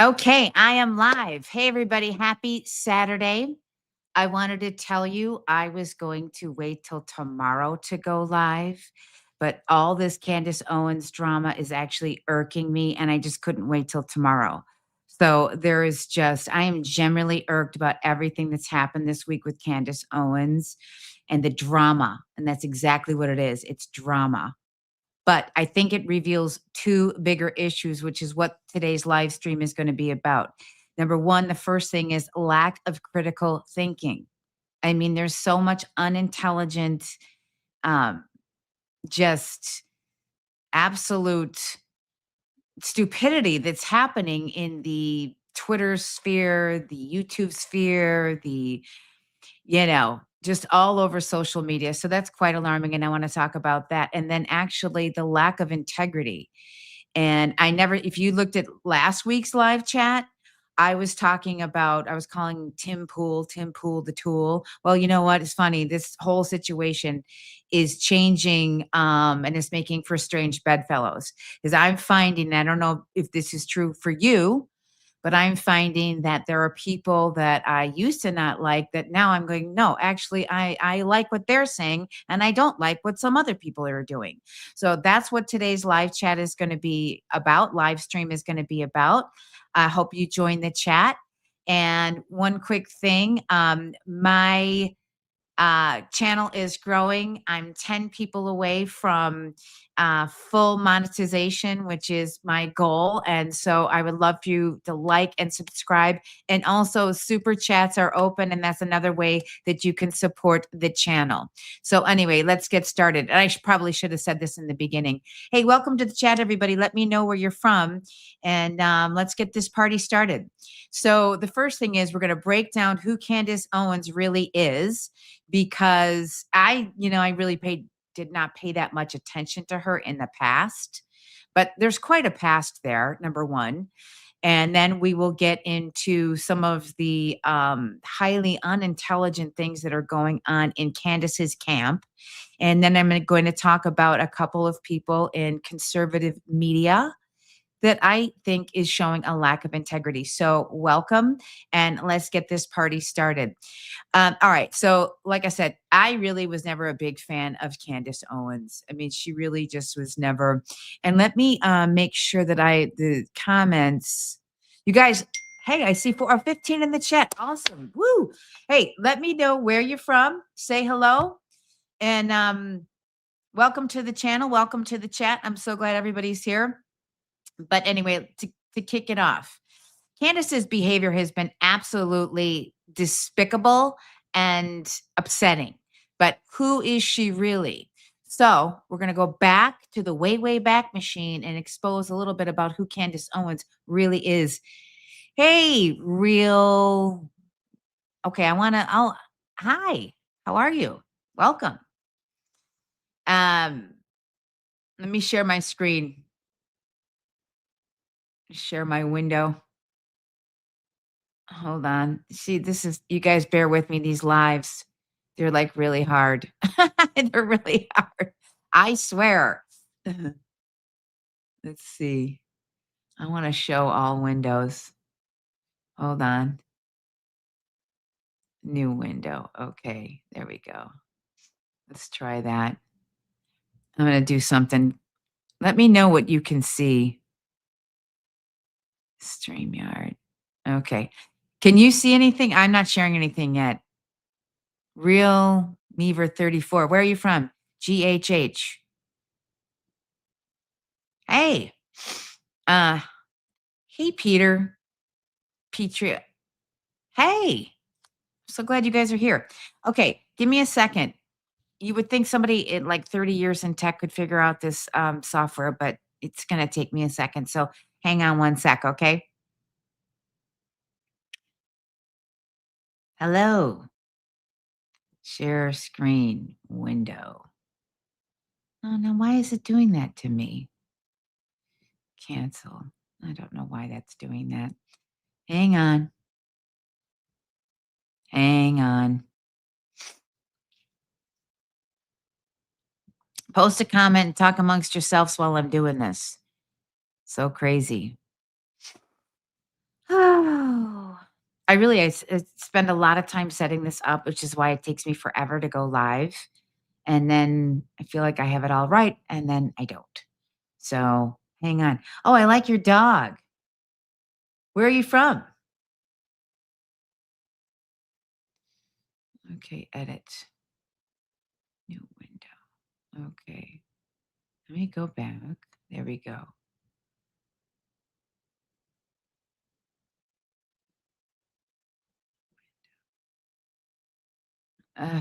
Okay, I am live. Hey, everybody. Happy Saturday. I wanted to tell you I was going to wait till tomorrow to go live, but all this Candace Owens drama is actually irking me, and I just couldn't wait till tomorrow. So I am generally irked about everything that's happened this week with Candace Owens and the drama. And that's exactly what it is. It's drama. But I think it reveals two bigger issues, which is what today's live stream is going to be about. Number one, the first thing is lack of critical thinking. I mean, there's so much unintelligent, um, just absolute stupidity that's happening in the Twitter sphere, the YouTube sphere, just all over social media. So that's quite alarming. And I want to talk about that. And then actually the lack of integrity. And if you looked at last week's live chat, I was calling Tim Pool the tool. Well, you know what? It's funny. This whole situation is changing and it's making for strange bedfellows. Because I'm finding, I don't know if this is true for you, but I'm finding that there are people that I used to not like that now I'm going, no, actually, I like what they're saying and I don't like what some other people are doing. So that's what today's live chat is going to be about. Live stream is going to be about. I hope you join the chat. And one quick thing, my channel is growing. I'm 10 people away from full monetization, which is my goal. And so I would love for you to like and subscribe. And also, super chats are open, and that's another way that you can support the channel. So, anyway, let's get started. And probably should have said this in the beginning. Hey, welcome to the chat, everybody. Let me know where you're from, and let's get this party started. So, the first thing is we're going to break down who Candace Owens really is, because I really did not pay that much attention to her in the past, but there's quite a past there, number one. And then we will get into some of the highly unintelligent things that are going on in Candace's camp. And then I'm going to talk about a couple of people in conservative media that I think is showing a lack of integrity. So welcome, and let's get this party started. All right. So like I said, I really was never a big fan of Candace Owens. I mean, she really just was never. And let me make sure that the comments, you guys, hey, I see 15 in the chat. Awesome. Woo. Hey, let me know where you're from. Say hello. And welcome to the channel. Welcome to the chat. I'm so glad everybody's here. But anyway, to kick it off, Candace's behavior has been absolutely despicable and upsetting. But who is she really? So we're going to go back to the way, way back machine and expose a little bit about who Candace Owens really is. Hey, real. Okay, hi, how are you? Welcome. Let me share my screen. Share my window. Hold on. See, you guys bear with me. These lives, they're like really hard. They're really hard. I swear. Let's see. I want to show all windows. Hold on. New window. Okay, there we go. Let's try that. I'm going to do something. Let me know what you can see. StreamYard. Okay. Can you see anything? I'm not sharing anything yet. Real Meaver 34. Where are you from? GHH. Hey. Hey, Peter. Petria. Hey. So glad you guys are here. Okay, give me a second. You would think somebody in like 30 years in tech could figure out this software, but it's going to take me a second. So hang on one sec, okay? Hello. Share screen window. Oh, no, why is it doing that to me? Cancel. I don't know why that's doing that. Hang on. Hang on. Post a comment and talk amongst yourselves while I'm doing this. So crazy. Oh, I spend a lot of time setting this up, which is why it takes me forever to go live. And then I feel like I have it all right, and then I don't. So hang on. Oh, I like your dog. Where are you from? Okay, edit. New window. Okay. Let me go back. There we go.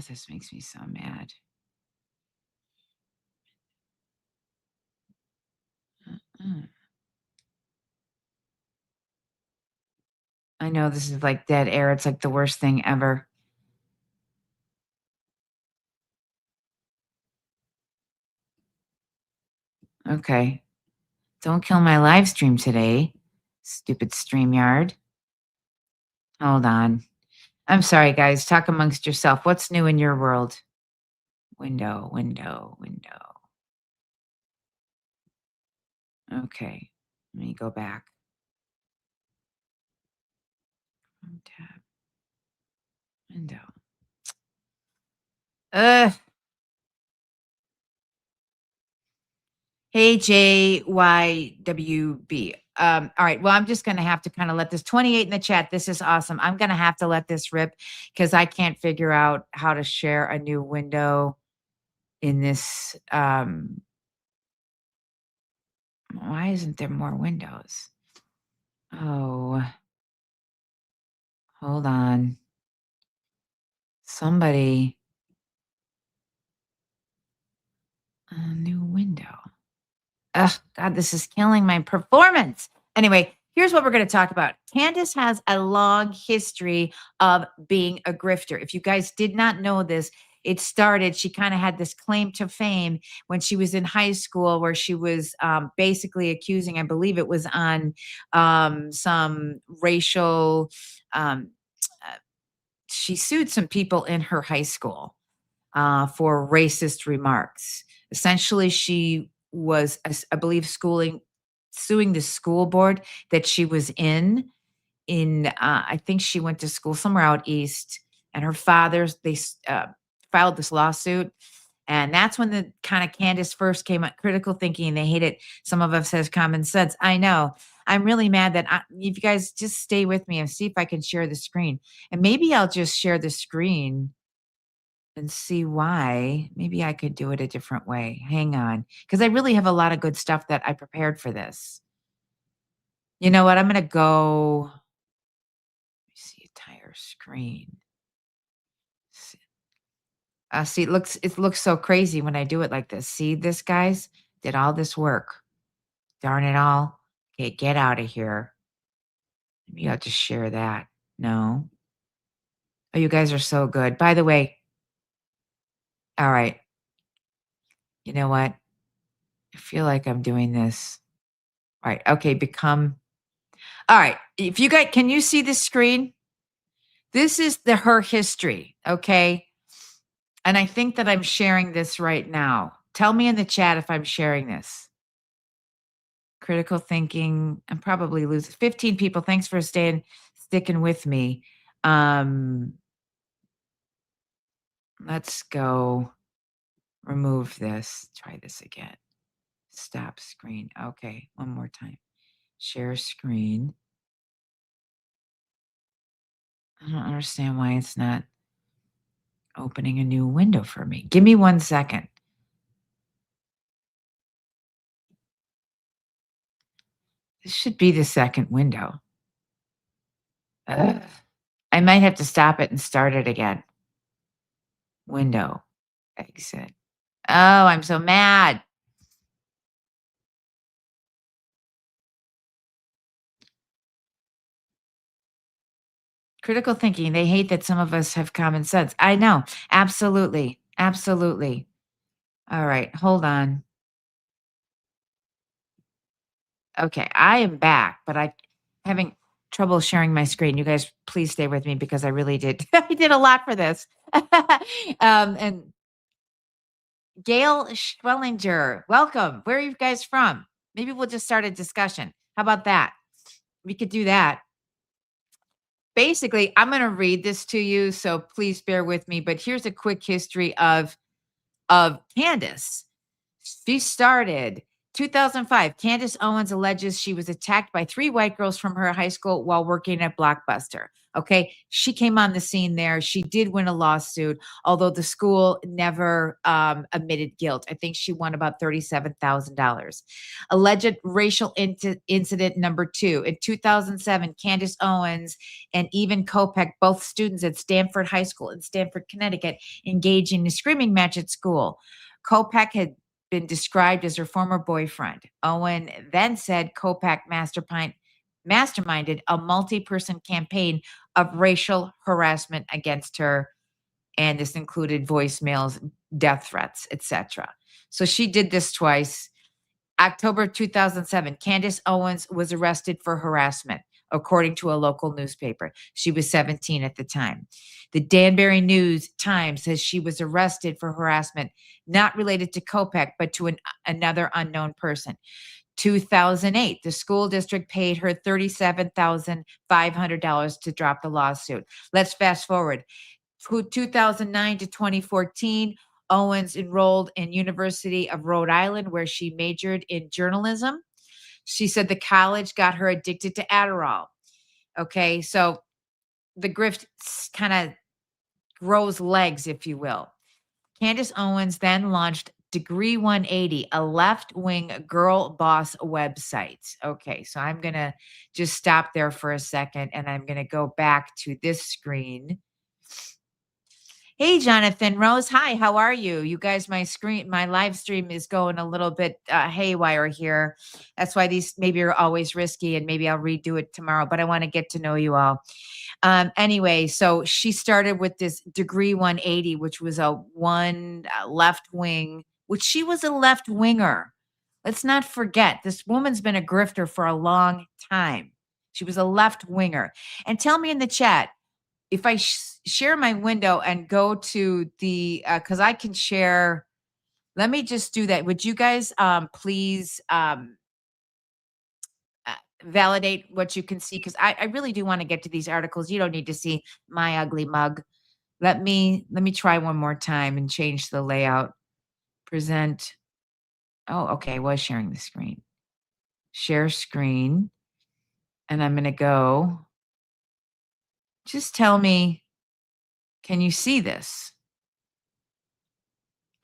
This makes me so mad. Mm. I know this is like dead air. It's like the worst thing ever. Okay. Don't kill my live stream today. Stupid StreamYard. Hold on. I'm sorry, guys. Talk amongst yourself. What's new in your world? Window, window, window. Okay. Let me go back. Tab, window. Ugh. Hey, JYWB. All right. Well, I'm just going to have to kind of let this 28 in the chat. This is awesome. I'm going to have to let this rip because I can't figure out how to share a new window in this. Why isn't there more windows? Oh, hold on. Somebody, a new window. Ugh, God, this is killing my performance. Anyway, here's what we're going to talk about. Candace has a long history of being a grifter. If you guys did not know this, it started, she kind of had this claim to fame when she was in high school, where she was basically accusing, I believe it was on some racial, um, uh, she sued some people in her high school for racist remarks. Essentially, she was, I believe, suing the school board that she was in. I think she went to school somewhere out east, and her father's filed this lawsuit. And that's when the kind of Candace first came at critical thinking. They hate it. Some of us has common sense. I know. I'm really mad that if you guys just stay with me and see if I can share the screen. And maybe I'll just share the screen and see why. Maybe I could do it a different way. Hang on, because I really have a lot of good stuff that I prepared for this. You know what? I'm gonna go. Let me see entire screen. See, it looks so crazy when I do it like this. See this, guys? Did all this work. Darn it all. Okay, get out of here. Maybe I'll just share that. No. Oh, you guys are so good. By the way, all right. You know what? I feel like I'm doing this. All right. Okay, become. All right. If you guys can you see the screen? This is her history, okay? And I think that I'm sharing this right now. Tell me in the chat if I'm sharing this. Critical thinking. I'm probably losing 15 people. Thanks for sticking with me. Um, let's go remove this. Try this again. Stop screen. Okay, one more time. Share screen. I don't understand why it's not opening a new window for me. Give me 1 second. This should be the second window. Ugh. I might have to stop it and start it again. Window, exit. Oh, I'm so mad. Critical thinking. They hate that some of us have common sense. I know. Absolutely. Absolutely. All right. Hold on. Okay. I am back, but I having trouble sharing my screen. You guys, please stay with me because I really did. I did a lot for this. And Gail Schwellinger, welcome. Where are you guys from? Maybe we'll just start a discussion. How about that? We could do that. basically, I'm going to read this to you, so please bear with me. But here's a quick history of Candace. She started 2005. Candace Owens alleges she was attacked by three white girls from her high school while working at Blockbuster. Okay. She came on the scene there. She did win a lawsuit, although the school never admitted guilt. I think she won about $37,000. Alleged racial incident number two. In 2007, Candace Owens and Even Kopech, both students at Stanford High School in Stamford, Connecticut, engaged in a screaming match at school. Kopech had been described as her former boyfriend. Owen then said Kopech masterminded a multi-person campaign of racial harassment against her, and this included voicemails, death threats, etc. So she did this twice. October 2007, Candace Owens was arrested for harassment, according to a local newspaper. She was 17 at the time. The Danbury News Times says she was arrested for harassment not related to Kopech, but to another unknown person. 2008, the school district paid her $37,500 to drop the lawsuit. Let's fast forward. 2009 to 2014, Owens enrolled in University of Rhode Island, where she majored in journalism. She said the college got her addicted to Adderall. Okay, so the grift kind of grows legs, if you will. Candace Owens then launched Degree 180, a left-wing girl boss website. Okay, so I'm going to just stop there for a second, and I'm going to go back to this screen. Hey, Jonathan Rose. Hi, how are you? You guys, my live stream is going a little bit haywire here. That's why these maybe are always risky, and maybe I'll redo it tomorrow, but I want to get to know you all. Anyway, so she started with this Degree 180, which was a one left wing, which she was a left winger. Let's not forget, this woman's been a grifter for a long time. She was a left winger. And tell me in the chat, if I share my window and go to the, because I can share, let me just do that. Would you guys please validate what you can see? Because I really do want to get to these articles. You don't need to see my ugly mug. Let me try one more time and change the layout. Present. Oh, okay. I was sharing the screen. Share screen. And I'm going to go. Just tell me, can you see this?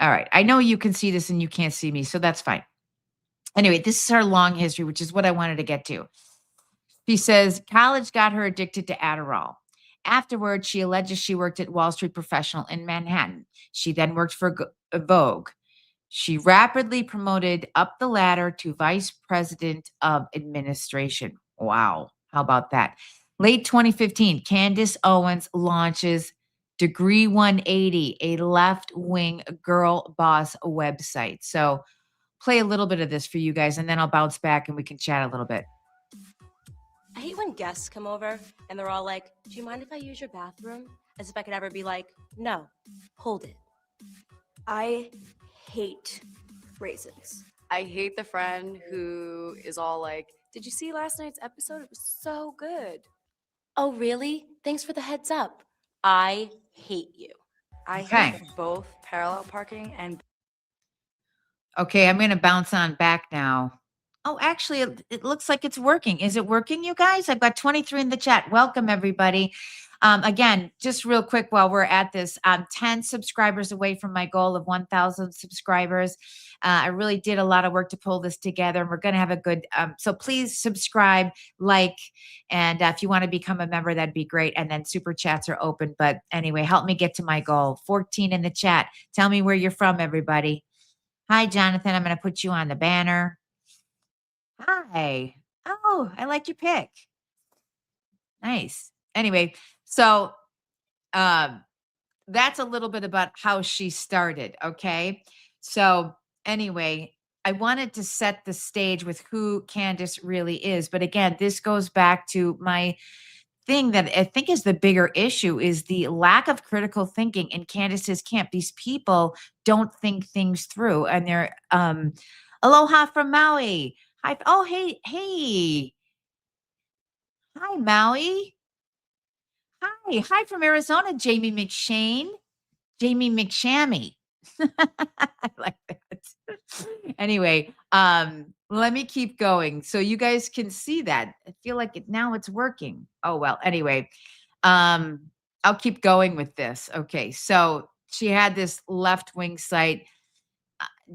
All right. I know you can see this and you can't see me, so that's fine. Anyway, this is her long history, which is what I wanted to get to. She says college got her addicted to Adderall. Afterwards, she alleges she worked at Wall Street Professional in Manhattan. She then worked for Vogue. She rapidly promoted up the ladder to vice president of administration. Wow. How about that? Late 2015, Candace Owens launches Degree 180, a left wing girl boss website. So, play a little bit of this for you guys, and then I'll bounce back and we can chat a little bit. I hate when guests come over and they're all like, do you mind if I use your bathroom? As if I could ever be like, no, hold it. I hate raisins. I hate the friend who is all like, did you see last night's episode? It was so good. Oh, really? Thanks for the heads up. I hate you. I Okay. hate both parallel parking and. Okay, I'm going to bounce on back now. Oh, actually, it looks like it's working. Is it working, you guys? I've got 23 in the chat. Welcome, everybody. Again, just real quick while we're at this, I'm 10 subscribers away from my goal of 1,000 subscribers. I really did a lot of work to pull this together, and we're going to have a good, so please subscribe, like, and if you want to become a member, that'd be great. And then super chats are open. But anyway, help me get to my goal. 14 in the chat. Tell me where you're from, everybody. Hi, Jonathan. I'm going to put you on the banner. Hi. Oh, I like your pick. Nice. Anyway, so that's a little bit about how she started. Okay. So anyway, I wanted to set the stage with who Candace really is. But again, this goes back to my thing that I think is the bigger issue is the lack of critical thinking in Candace's camp. These people don't think things through, and they're aloha from Maui. Hi. Oh, hey. Hi, Maui. Hi from Arizona, Jamie McShane. Jamie McShammy. I like that. Anyway, let me keep going so you guys can see that. I feel like now it's working. Oh well. Anyway, um, I'll keep going with this. Okay, so she had this left wing site,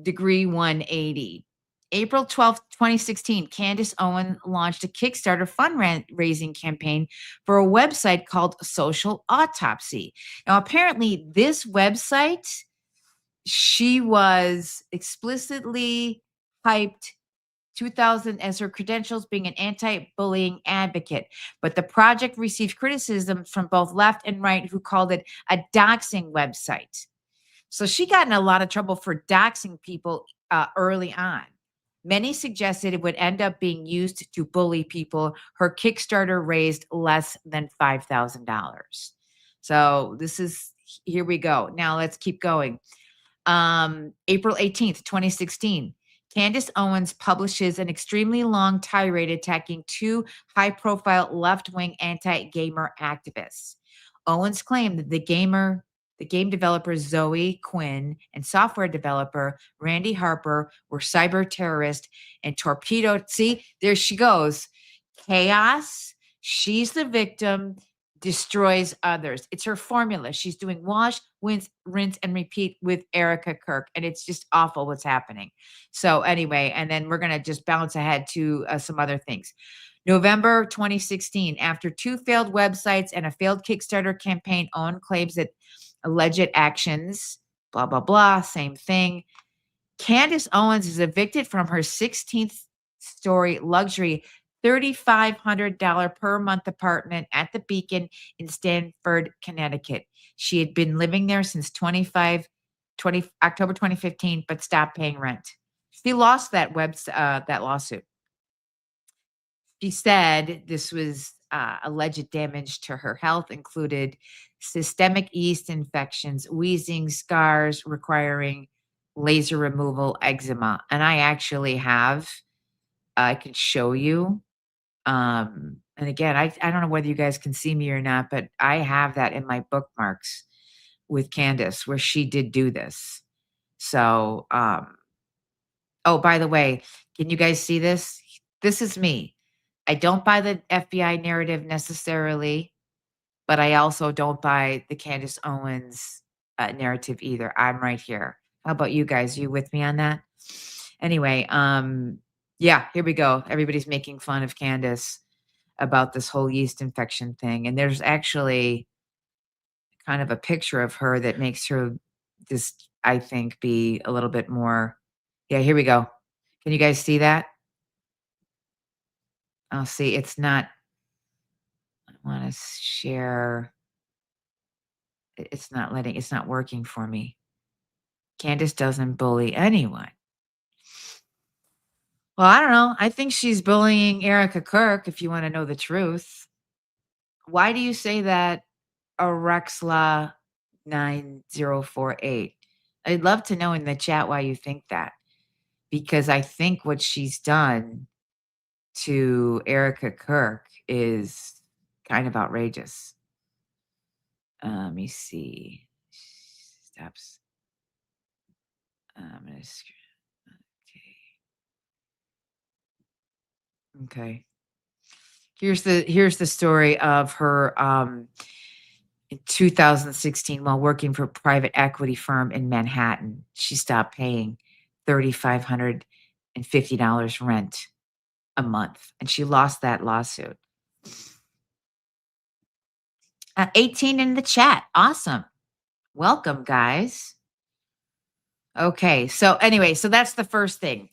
Degree 180. April 12th, 2016, Candace Owens launched a Kickstarter fundraising campaign for a website called Social Autopsy. Now, apparently, this website, she was explicitly hyped 2000 as her credentials being an anti-bullying advocate, but the project received criticism from both left and right who called it a doxing website. So she got in a lot of trouble for doxing people early on. Many suggested it would end up being used to bully people. Her Kickstarter raised less than $5,000. So here we go. Now let's keep going. April 18th, 2016. Candace Owens publishes an extremely long tirade attacking two high profile left wing anti gamer activists. Owens claimed that the game developer Zoe Quinn and software developer Randy Harper were cyber terrorists and torpedoed. See, there she goes. Chaos. She's the victim, destroys others. It's her formula. She's doing wash, rinse, and repeat with Erica Kirk. And it's just awful what's happening. So, anyway, and then we're going to just bounce ahead to some other things. November 2016, after two failed websites and a failed Kickstarter campaign, Owen claims that alleged actions, blah, blah, blah, same thing. Candace Owens is evicted from her 16th story luxury $3,500 per month apartment at the Beacon in Stamford, Connecticut. She had been living there since October 2015, but stopped paying rent. She lost that lawsuit. She said this was alleged damage to her health, included systemic yeast infections, wheezing, scars requiring laser removal, eczema. And I actually have, I could show you. And again, I don't know whether you guys can see me or not, but I have that in my bookmarks with Candace where she did do this. So, oh, by the way, can you guys see this? This is me. I don't buy the FBI narrative necessarily, but I also don't buy the Candace Owens narrative either. I'm right here. How about you guys? You with me on that? Anyway, yeah, here we go. Everybody's making fun of Candace about this whole yeast infection thing. And there's actually kind of a picture of her that makes her just, I think, be a little bit more. Yeah, here we go. Can you guys see that? Oh, see, it's not. I want to share. It's not working for me. Candace doesn't bully anyone. Well, I don't know. I think she's bullying Erica Kirk, if you want to know the truth. Why do you say that, Arexla 9048? I'd love to know in the chat why you think that. Because I think what she's done to Erica Kirk is kind of outrageous. Let me see. Steps. I'm gonna okay. Here's the story of her in 2016 while working for a private equity firm in Manhattan. She stopped paying $3,550 rent a month, and she lost that lawsuit. 18 in the chat. Awesome. Welcome, guys. Okay. So anyway, so that's the first thing.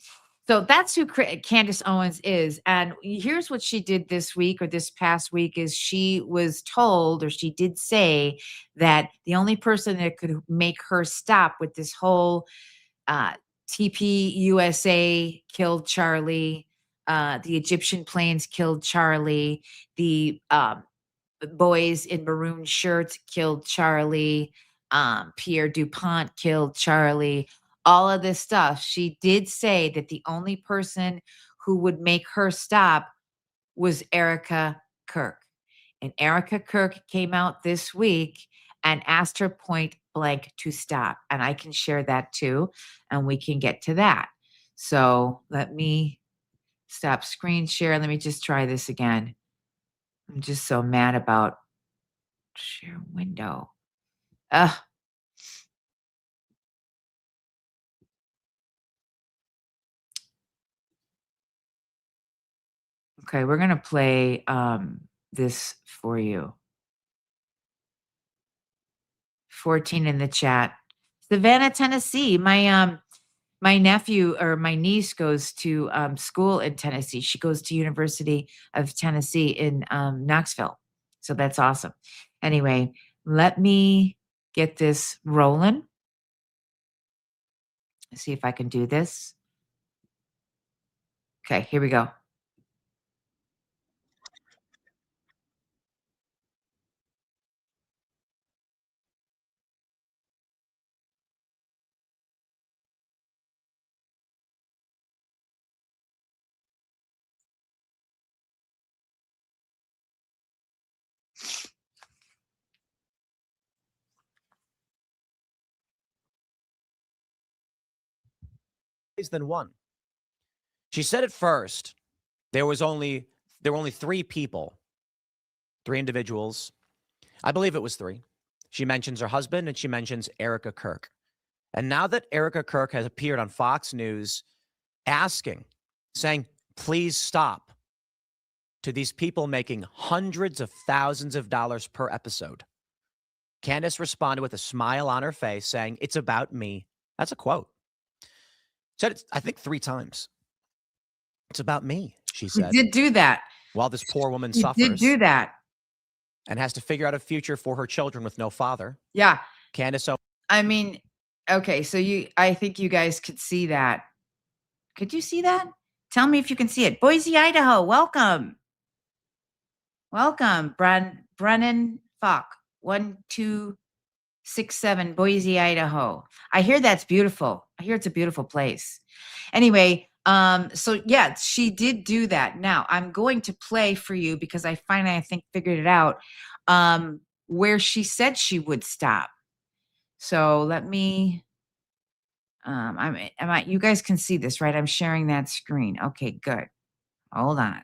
So that's who Candace Owens is. And here's what she did this week or this past week is she was told, or she did say, that the only person that could make her stop with this whole TP USA killed Charlie, the Egyptian planes killed Charlie, the boys in maroon shirts killed Charlie, Pierre DuPont killed Charlie, all of this stuff. She did say that the only person who would make her stop was Erica Kirk. And Erica Kirk came out this week and asked her point blank to stop. And I can share that too, and we can get to that. So let me stop screen share. Let me just try this again. I'm just so mad about share window. Ugh. Okay, we're gonna play this for you. 14 in the chat. Savannah, Tennessee. My nephew or my niece goes to school in Tennessee. She goes to University of Tennessee in Knoxville. So that's awesome. Anyway, let me get this rolling. Let's see if I can do this. Okay, here we go. Than one. She said at first there were only three people, three individuals. I believe it was three. She mentions her husband and she mentions Erica Kirk. And now that Erica Kirk has appeared on Fox News saying, please stop, to these people making hundreds of thousands of dollars per episode, Candace responded with a smile on her face saying, it's about me. That's a quote. Said it, I think 3 times. It's about me, she said. You did do that. While this poor woman You suffers did do that. and has to figure out a future for her children with no father. Yeah. Candace Owens. I mean, okay, so I think you guys could see that. Could you see that? Tell me if you can see it. Boise, Idaho, welcome. Welcome, Brennan Falk, 1267, Boise, Idaho. I hear that's beautiful. I hear it's a beautiful place. Anyway, so yeah, she did do that. Now I'm going to play for you because I finally, I think, figured it out, where she said she would stop. So let me, you guys can see this, right? I'm sharing that screen. Okay, good. Hold on.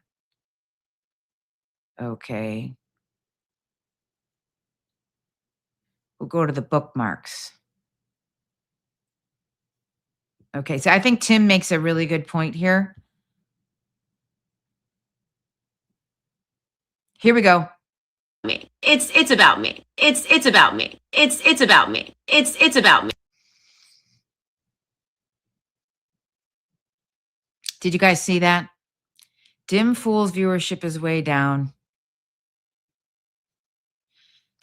Okay. We'll go to the bookmarks. Okay, so I think Tim makes a really good point here. Here we go. Me. It's about me. It's about me. It's about me. It's about me. Did you guys see that? Dim Fool's viewership is way down.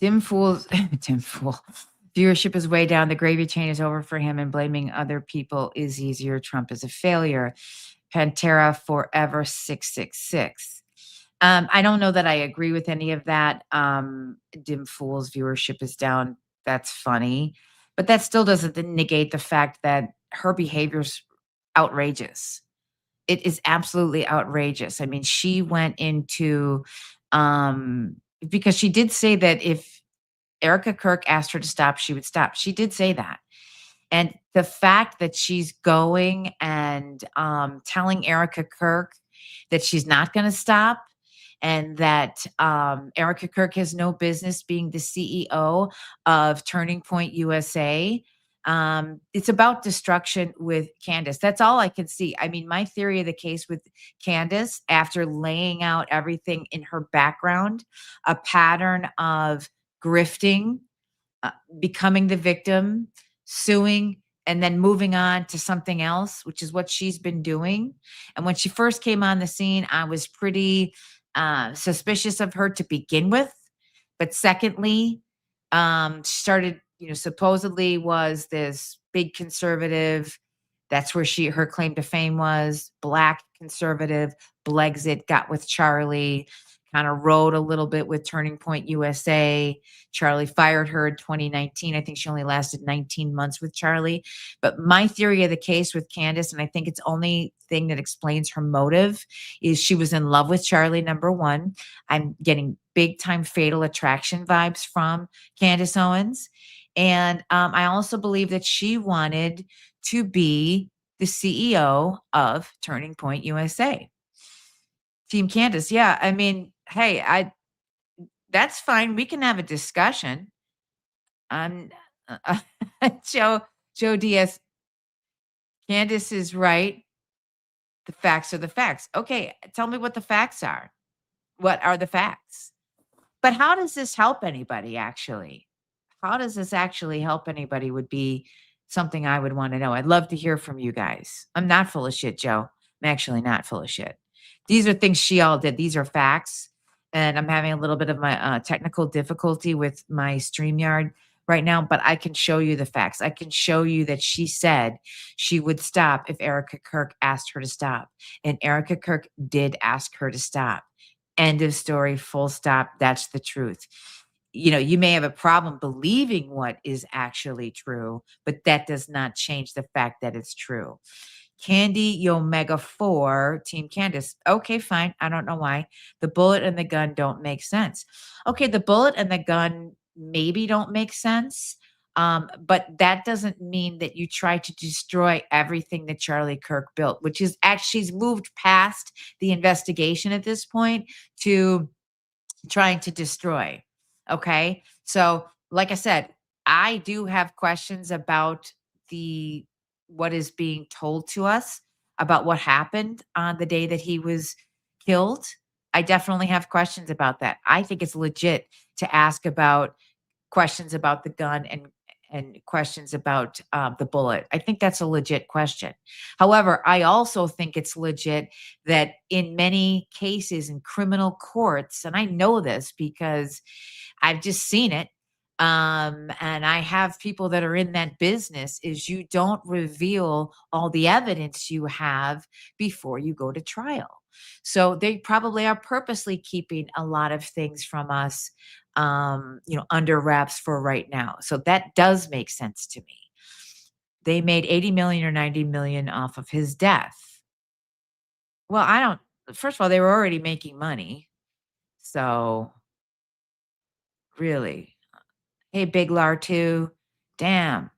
Dim Fool viewership is way down. The gravy train is over for him, and blaming other people is easier. Trump is a failure. Pantera forever 666. I don't know that I agree with any of that. Dim Fool's viewership is down. That's funny. But that still doesn't negate the fact that her behavior's outrageous. It is absolutely outrageous. I mean, she went into, because she did say that if Erica Kirk asked her to stop, she would stop. She did say that. And the fact that she's going and telling Erica Kirk that she's not going to stop, and that Erica Kirk has no business being the CEO of Turning Point USA. It's about destruction with Candace. That's all I can see. I mean, my theory of the case with Candace, after laying out everything in her background, a pattern of grifting, becoming the victim, suing, and then moving on to something else, which is what she's been doing. And when she first came on the scene, I was pretty suspicious of her to begin with. But secondly, she started, supposedly was this big conservative. That's where her claim to fame was. Black conservative, Blexit, got with Charlie, kind of rode a little bit with Turning Point USA. Charlie fired her in 2019. I think she only lasted 19 months with Charlie. But my theory of the case with Candace, and I think it's only thing that explains her motive, is she was in love with Charlie, number one. I'm getting big time Fatal Attraction vibes from Candace Owens. And I also believe that she wanted to be the CEO of Turning Point USA. Team Candace. Yeah. I mean, hey, that's fine. We can have a discussion. Um, Joe, Joe Diaz, Candace is right. The facts are the facts. Okay, tell me what the facts are. What are the facts? But how does this help anybody actually? How does this actually help anybody would be something I would want to know. I'd love to hear from you guys. I'm not full of shit, Joe. I'm actually not full of shit. These are things she all did. These are facts. And I'm having a little bit of my technical difficulty with my StreamYard right now, but I can show you the facts. I can show you that she said she would stop if Erica Kirk asked her to stop. And Erica Kirk did ask her to stop. End of story, full stop. That's the truth. You know, you may have a problem believing what is actually true, but that does not change the fact that it's true. Candy Omega 4, Team Candace. Okay, fine. I don't know why. The bullet and the gun don't make sense. Okay, the bullet and the gun maybe don't make sense. But that doesn't mean that you try to destroy everything that Charlie Kirk built, which is actually she's moved past the investigation at this point to trying to destroy. Okay. So, like I said, I do have questions about the what is being told to us about what happened on the day that he was killed. I definitely have questions about that. I think it's legit to ask about questions about the gun and questions about the bullet. I think that's a legit question. However, I also think it's legit that in many cases in criminal courts, and I know this because I've just seen it, and I have people that are in that business, is you don't reveal all the evidence you have before you go to trial. So they probably are purposely keeping a lot of things from us, under wraps for right now. So that does make sense to me. They made 80 million or 90 million off of his death. Well, I don't, first of all, they were already making money. So really, hey, Big Lar too. Damn.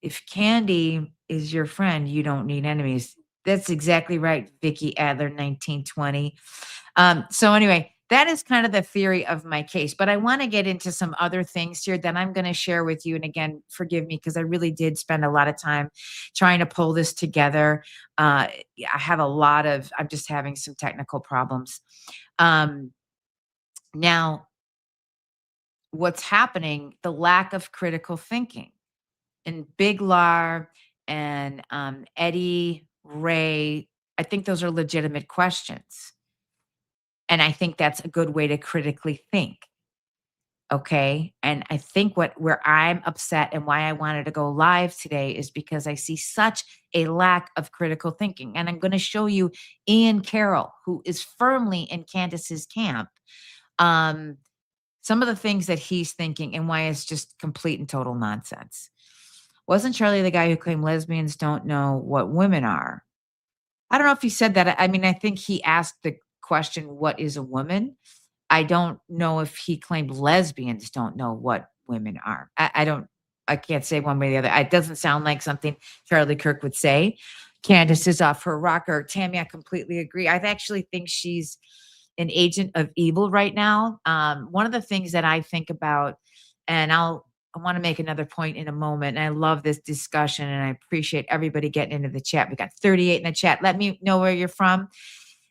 If Candy is your friend, you don't need enemies. That's exactly right, Vicky Adler, 1920. So anyway, that is kind of the theory of my case. But I want to get into some other things here that I'm going to share with you. And again, forgive me because I really did spend a lot of time trying to pull this together. I have a lot of, I'm just having some technical problems. Now, what's happening, the lack of critical thinking. And Big Lar and Eddie Ray, I think those are legitimate questions. And I think that's a good way to critically think. Okay. And I think where I'm upset and why I wanted to go live today is because I see such a lack of critical thinking. And I'm going to show you Ian Carroll, who is firmly in Candace's camp. Some of the things that he's thinking and why it's just complete and total nonsense. Wasn't Charlie the guy who claimed lesbians don't know what women are? I don't know if he said that. I mean, I think he asked the question, what is a woman? I don't know if he claimed lesbians don't know what women are. I can't say one way or the other. It doesn't sound like something Charlie Kirk would say. Candace is off her rocker. Tammy, I completely agree. I actually think she's an agent of evil right now. One of the things that I think about, and I want to make another point in a moment. And I love this discussion and I appreciate everybody getting into the chat. We got 38 in the chat. Let me know where you're from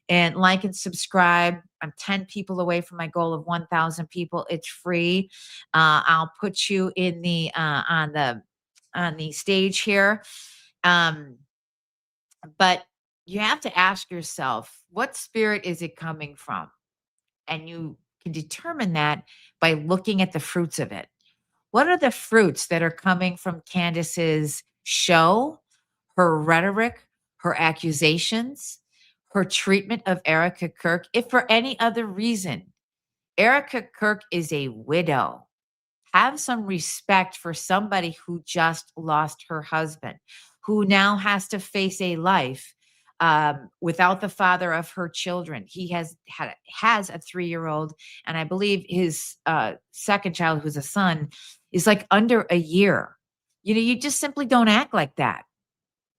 and like and subscribe. I'm 10 people away from my goal of 1,000 people. It's free. I'll put you in the on the stage here. But you have to ask yourself, what spirit is it coming from? And you can determine that by looking at the fruits of it. What are the fruits that are coming from Candace's show, her rhetoric, her accusations, her treatment of Erica Kirk? If for any other reason, Erica Kirk is a widow. Have some respect for somebody who just lost her husband, who now has to face a life without the father of her children. He has a 3-year-old, and I believe his second child, who's a son, is like under a year. You just simply don't act like that.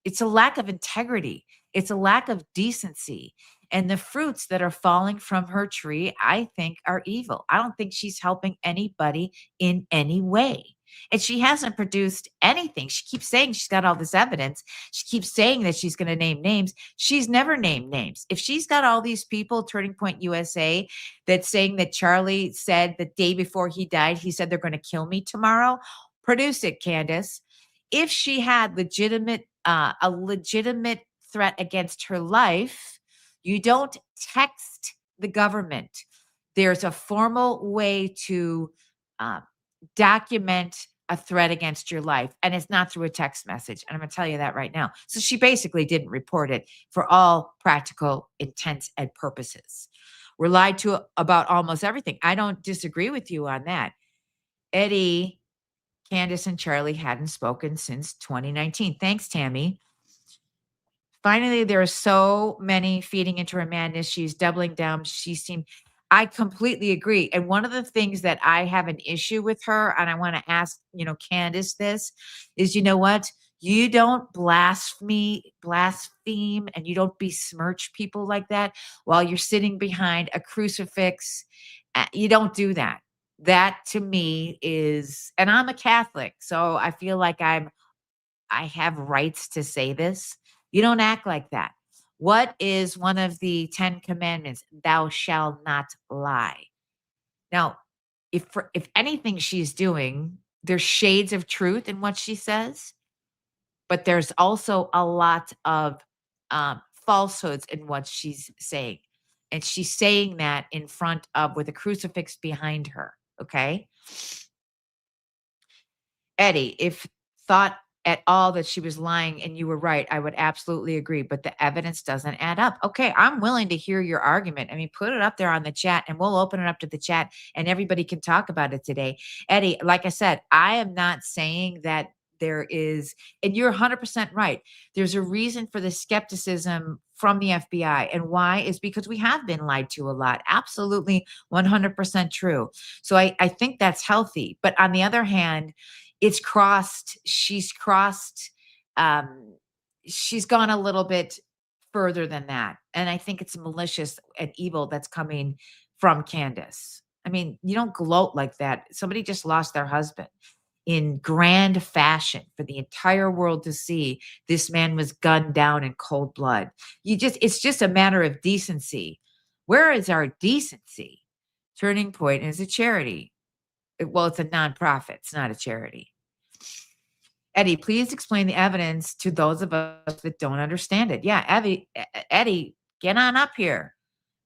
It's a lack of integrity. It's a lack of decency. And the fruits that are falling from her tree, I think, are evil. I don't think she's helping anybody in any way. And she hasn't produced anything. She keeps saying she's got all this evidence. She keeps saying that she's going to name names. She's never named names. If she's got all these people, Turning Point USA, that's saying that Charlie said the day before he died, he said they're going to kill me tomorrow, produce it, Candace. If she had a legitimate threat against her life, you don't text the government. There's a formal way to document a threat against your life, and it's not through a text message. And I'm going to tell you that right now. So she basically didn't report it for all practical intents and purposes. We're lied to about almost everything. I don't disagree with you on that. Eddie, Candace, and Charlie hadn't spoken since 2019. Thanks, Tammy. Finally, there are so many feeding into her madness. She's doubling down. I completely agree. And one of the things that I have an issue with her, and I want to ask, Candace this, is, you know what? You don't blaspheme, and you don't besmirch people like that while you're sitting behind a crucifix. You don't do that. That to me is, and I'm a Catholic, so I feel like I have rights to say this. You don't act like that. What is one of the 10 commandments? Thou shalt not lie. Now, if anything she's doing, there's shades of truth in what she says, but there's also a lot of falsehoods in what she's saying. And she's saying that in front of, with a crucifix behind her. Okay. Eddie, if thought at all that she was lying and you were right, I would absolutely agree, but the evidence doesn't add up. Okay, I'm willing to hear your argument. I mean, put it up there on the chat and we'll open it up to the chat and everybody can talk about it today. Eddie, like I said, I am not saying that there is, and you're 100% right. There's a reason for the skepticism from the FBI. And why is because we have been lied to a lot. Absolutely 100% true. So I think that's healthy. But on the other hand, she's gone a little bit further than that. And I think it's malicious and evil that's coming from Candace. I mean, you don't gloat like that. Somebody just lost their husband in grand fashion for the entire world to see. This man was gunned down in cold blood. It's just a matter of decency. Where is our decency? Turning Point is a charity. Well, it's a nonprofit. It's not a charity. Eddie, please explain the evidence to those of us that don't understand it. Yeah, Eddie, get on up here.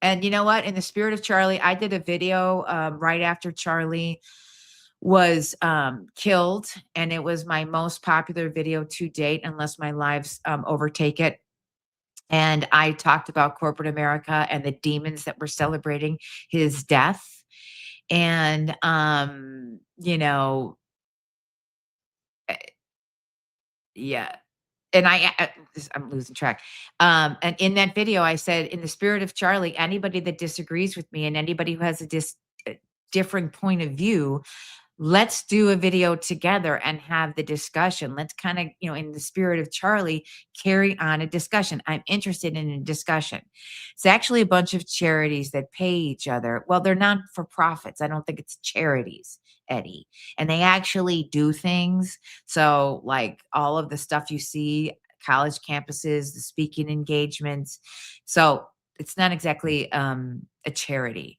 And you know what? In the spirit of Charlie, I did a video right after Charlie was killed, and it was my most popular video to date, unless my lives overtake it. And I talked about corporate America and the demons that were celebrating his death. And, yeah. And I'm losing track. And in that video, I said, in the spirit of Charlie, anybody that disagrees with me and anybody who has a different point of view, let's do a video together and have the discussion. Let's kind of, in the spirit of Charlie, carry on a discussion. I'm interested in a discussion. It's actually a bunch of charities that pay each other. Well, they're not for profits. I don't think it's charities, Eddie. And they actually do things. So like all of the stuff you see, college campuses, the speaking engagements. So it's not exactly a charity.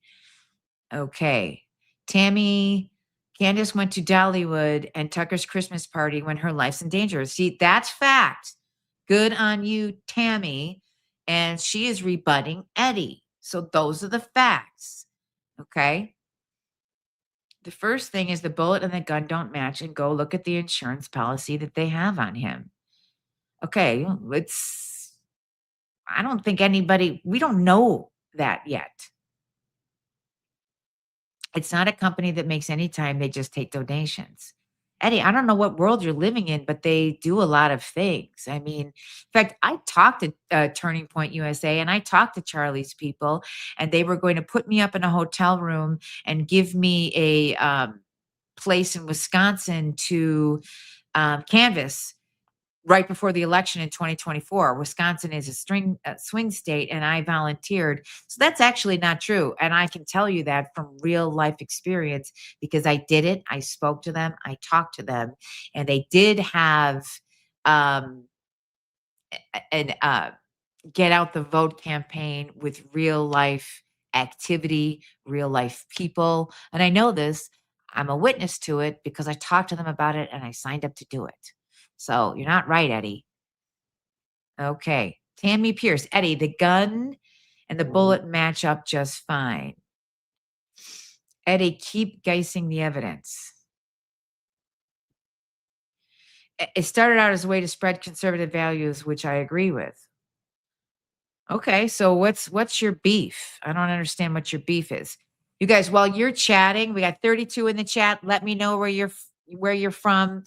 Okay. Candace went to Dollywood and Tucker's Christmas party when her life's in danger. See, that's fact. Good on you, Tammy. And she is rebutting Eddie. So those are the facts. Okay. The first thing is the bullet and the gun don't match, and go look at the insurance policy that they have on him. Okay. I don't think we don't know that yet. It's not a company that makes any time. They just take donations. Eddie, I don't know what world you're living in, but they do a lot of things. I mean, in fact, I talked to Turning Point USA and I talked to Charlie's people, and they were going to put me up in a hotel room and give me a place in Wisconsin to canvass right before the election in 2024. Wisconsin is a swing state, and I volunteered. So that's actually not true. And I can tell you that from real life experience because I did it. I spoke to them, I talked to them, and they did have um, an get out the vote campaign with real life activity, real life people. And I know this, I'm a witness to it because I talked to them about it and I signed up to do it. So you're not right, Eddie. Okay. Tammy Pierce. Eddie, the gun and the bullet match up just fine. Eddie, keep guessing the evidence. It started out as a way to spread conservative values, which I agree with. Okay, so what's your beef? I don't understand what your beef is. You guys, while you're chatting, we got 32 in the chat. Let me know where you're from,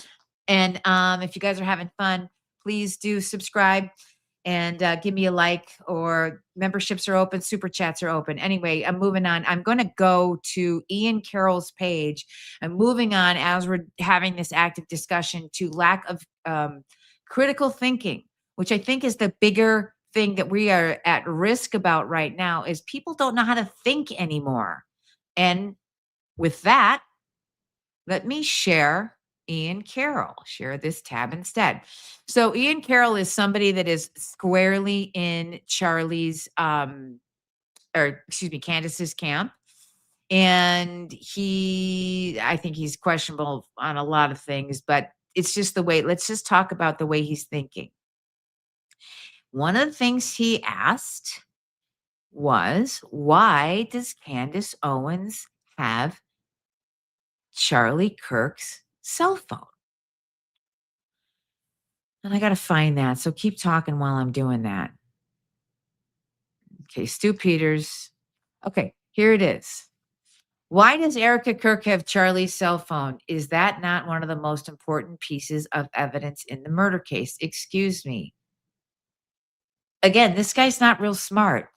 and if you guys are having fun, please do subscribe and give me a like. Or memberships are open, super chats are open. Anyway, I'm moving on. I'm going to go to Ian Carroll's page. I'm moving on as we're having this active discussion to lack of critical thinking, which I think is the bigger thing that we are at risk about right now. Is people don't know how to think anymore. And with that, let me share Ian Carroll. Share this tab instead. So Ian Carroll is somebody that is squarely in Charlie's Candace's camp. And I think he's questionable on a lot of things, but it's just the way, let's just talk about the way he's thinking. One of the things he asked was, why does Candace Owens have Charlie Kirk's cell phone? And I got to find that. So keep talking while I'm doing that. Okay, Stu Peters. Okay, here it is. Why does Erica Kirk have Charlie's cell phone? Is that not one of the most important pieces of evidence in the murder case? Excuse me. Again, this guy's not real smart.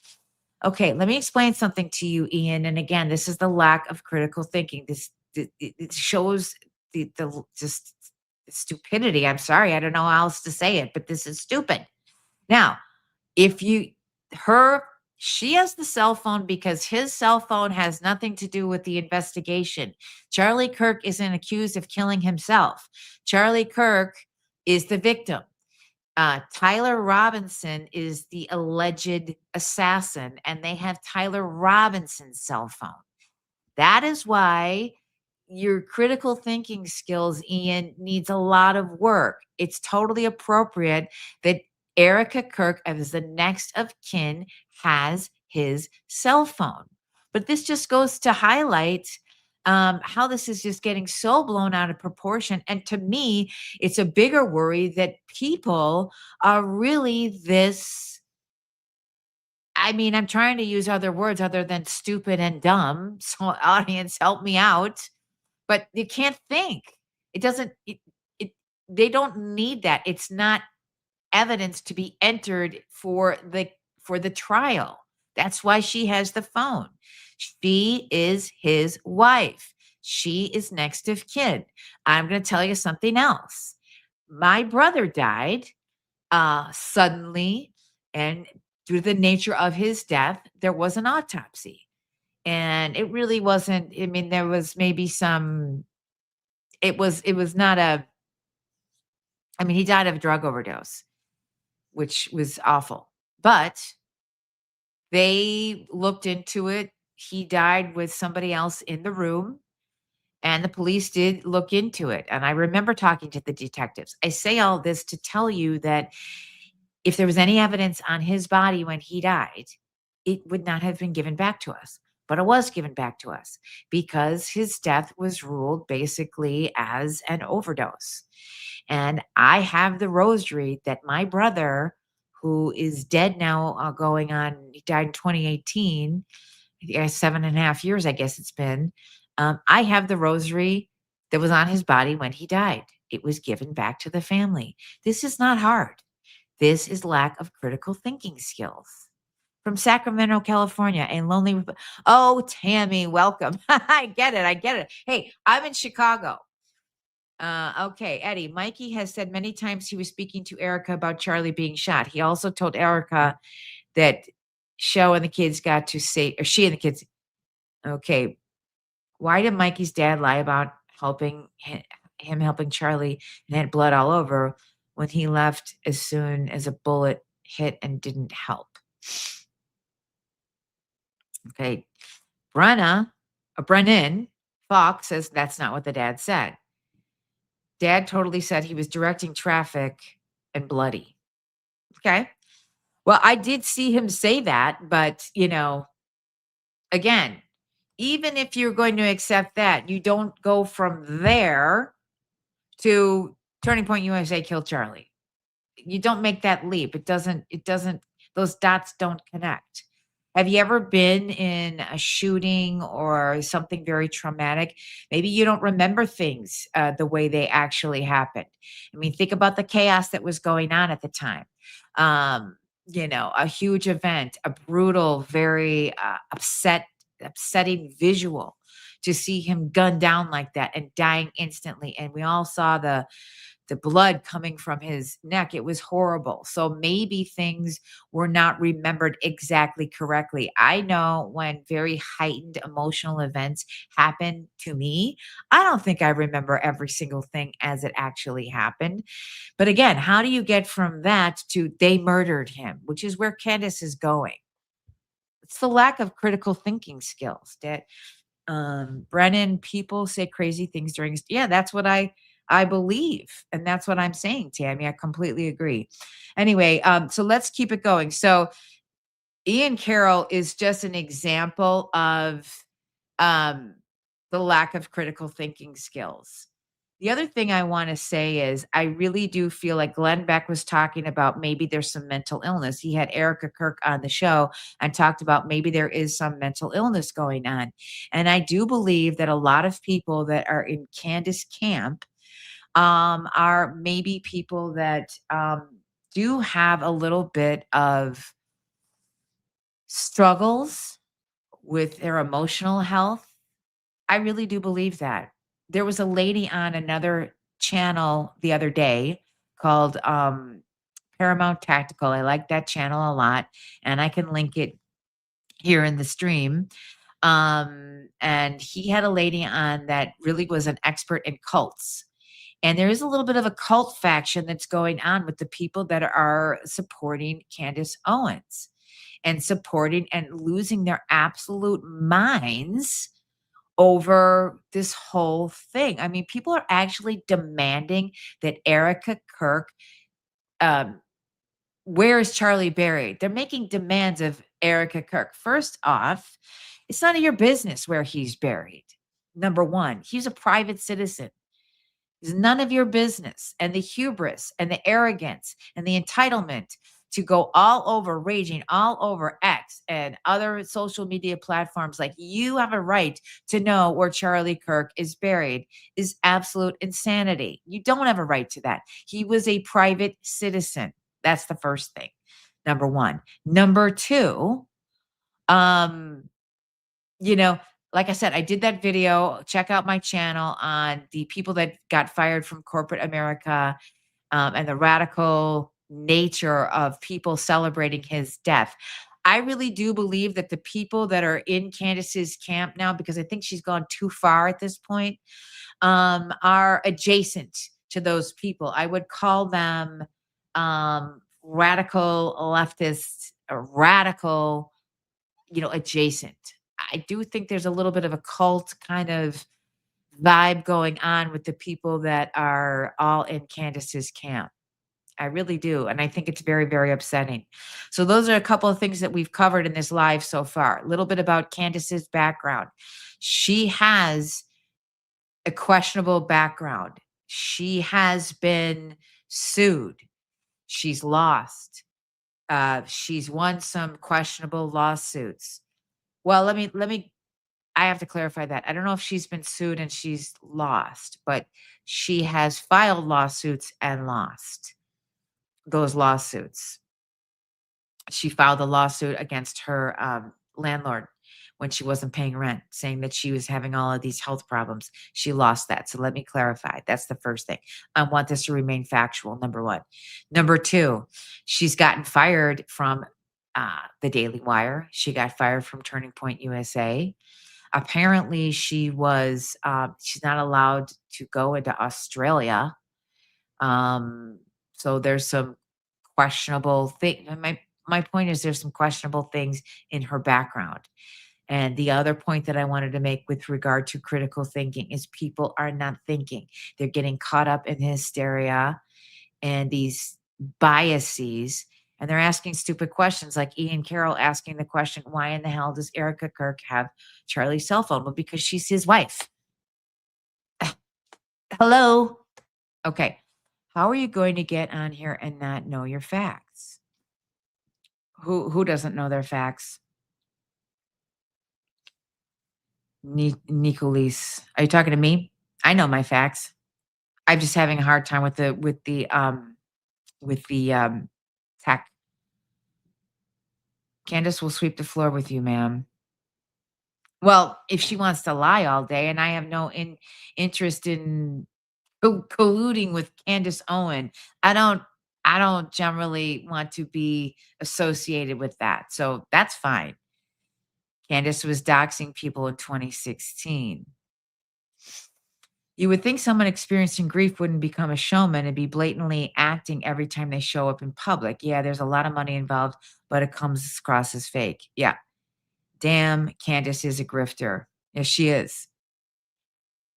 Okay, let me explain something to you, Ian. And again, this is the lack of critical thinking. It shows the just stupidity. I'm sorry, I don't know how else to say it, but this is stupid. Now, she has the cell phone because his cell phone has nothing to do with the investigation. Charlie Kirk isn't accused of killing himself. Charlie Kirk is the victim. Tyler Robinson is the alleged assassin, and they have Tyler Robinson's cell phone. That is why your critical thinking skills, Ian, needs a lot of work. It's totally appropriate that Erica Kirk, as the next of kin, has his cell phone. But this just goes to highlight how this is just getting so blown out of proportion. And to me, it's a bigger worry that people are really this. I mean, I'm trying to use other words other than stupid and dumb. So, audience, help me out. But you can't think. It doesn't. They don't need that. It's not evidence to be entered for the trial. That's why she has the phone. She is his wife. She is next of kin. I'm going to tell you something else. My brother died suddenly, and due to the nature of his death, there was an autopsy. And it really wasn't, I mean, there was maybe some, it was not he died of a drug overdose, which was awful. But they looked into it. He died with somebody else in the room, and the police did look into it. And I remember talking to the detectives. I say all this to tell you that if there was any evidence on his body when he died, it would not have been given back to us. But it was given back to us because his death was ruled basically as an overdose. And I have the rosary that my brother, who is dead now, he died in 2018, 7.5 years, I guess it's been. I have the rosary that was on his body when he died. It was given back to the family. This is not hard. This is lack of critical thinking skills. From Sacramento, California, a lonely. Oh, Tammy, welcome. I get it. I get it. Hey, I'm in Chicago. Okay, Eddie. Mikey has said many times he was speaking to Erica about Charlie being shot. He also told Erica that Show and the kids got to say, or she and the kids. Okay, why did Mikey's dad lie about helping him helping Charlie and had blood all over when he left as soon as a bullet hit and didn't help? Okay, Brennan Fox says that's not what the dad said. Dad totally said he was directing traffic and bloody. Okay. Well, I did see him say that, but again, even if you're going to accept that, you don't go from there to Turning Point USA killed Charlie. You don't make that leap. It doesn't, those dots don't connect. Have you ever been in a shooting or something very traumatic? Maybe you don't remember things the way they actually happened. I mean, think about the chaos that was going on at the time. A huge event, a brutal, very upsetting visual to see him gunned down like that and dying instantly. And we all saw the blood coming from his neck. It was horrible. So maybe things were not remembered exactly correctly. I know when very heightened emotional events happen to me, I don't think I remember every single thing as it actually happened. But again, how do you get from that to they murdered him, which is where Candace is going? It's the lack of critical thinking skills that Brennan, people say crazy things during. Yeah, that's what I believe, and that's what I'm saying, Tammy. I completely agree. Anyway, so let's keep it going. So Ian Carroll is just an example of the lack of critical thinking skills. The other thing I want to say is I really do feel like Glenn Beck was talking about maybe there's some mental illness. He had Erica Kirk on the show and talked about maybe there is some mental illness going on. And I do believe that a lot of people that are in Candace camp are maybe people that do have a little bit of struggles with their emotional health. I really do believe that. There was a lady on another channel the other day called Paramount Tactical. I like that channel a lot, and I can link it here in the stream. And he had a lady on that really was an expert in cults. And there is a little bit of a cult faction that's going on with the people that are supporting Candace Owens and supporting and losing their absolute minds over this whole thing. I mean, people are actually demanding that Erica Kirk, where is Charlie buried? They're making demands of Erica Kirk. First off, it's none of your business where he's buried. Number one, he's a private citizen. It's none of your business. And the hubris and the arrogance and the entitlement to go all over, raging all over X and other social media platforms like you have a right to know where Charlie Kirk is buried is absolute insanity. You don't have a right to that. He was a private citizen. That's the first thing. Number one. Number two, like I said, I did that video. Check out my channel on the people that got fired from corporate America and the radical nature of people celebrating his death. I really do believe that the people that are in Candace's camp now, because I think she's gone too far at this point, are adjacent to those people. I would call them radical leftists, radical, adjacent. I do think there's a little bit of a cult kind of vibe going on with the people that are all in Candace's camp. I really do. And I think it's very, very upsetting. So those are a couple of things that we've covered in this live so far. A little bit about Candace's background. She has a questionable background. She has been sued. She's lost. She's won some questionable lawsuits. Well, let me I have to clarify that. I don't know if she's been sued and she's lost, but she has filed lawsuits and lost those lawsuits. She filed a lawsuit against her landlord when she wasn't paying rent, saying that she was having all of these health problems. She lost that. So let me clarify. That's the first thing. I want this to remain factual, number one. Number two, she's gotten fired from the Daily Wire. She got fired from Turning Point USA. Apparently, she's not allowed to go into Australia. So there's some questionable thing. My point is there's some questionable things in her background. And the other point that I wanted to make with regard to critical thinking is people are not thinking. They're getting caught up in hysteria and these biases, and they're asking stupid questions like Ian Carroll asking the question, why in the hell does Erica Kirk have Charlie's cell phone? Well, because she's his wife. Hello. Okay. How are you going to get on here and not know your facts? Who doesn't know their facts? Nicolise, are you talking to me? I know my facts. I'm just having a hard time with the tech. Candace will sweep the floor with you, ma'am. Well, if she wants to lie all day, and I have no interest in colluding with Candace Owens, I don't generally want to be associated with that. So that's fine. Candace was doxing people in 2016. You would think someone experiencing grief wouldn't become a showman and be blatantly acting every time they show up in public. Yeah, there's a lot of money involved, but it comes across as fake. Yeah. Damn, Candace is a grifter. Yes, she is.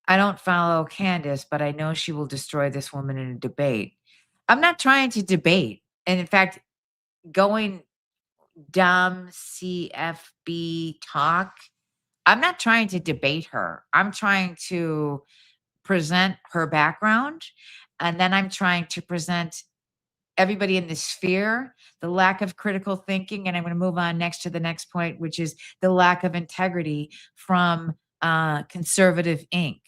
I don't follow Candace, but I know she will destroy this woman in a debate. I'm not trying to debate. And in fact, going dumb CFB talk, I'm not trying to debate her. I'm trying to present her background. And then I'm trying to present everybody in the sphere, the lack of critical thinking. And I'm going to move on next to the next point, which is the lack of integrity from conservative Inc.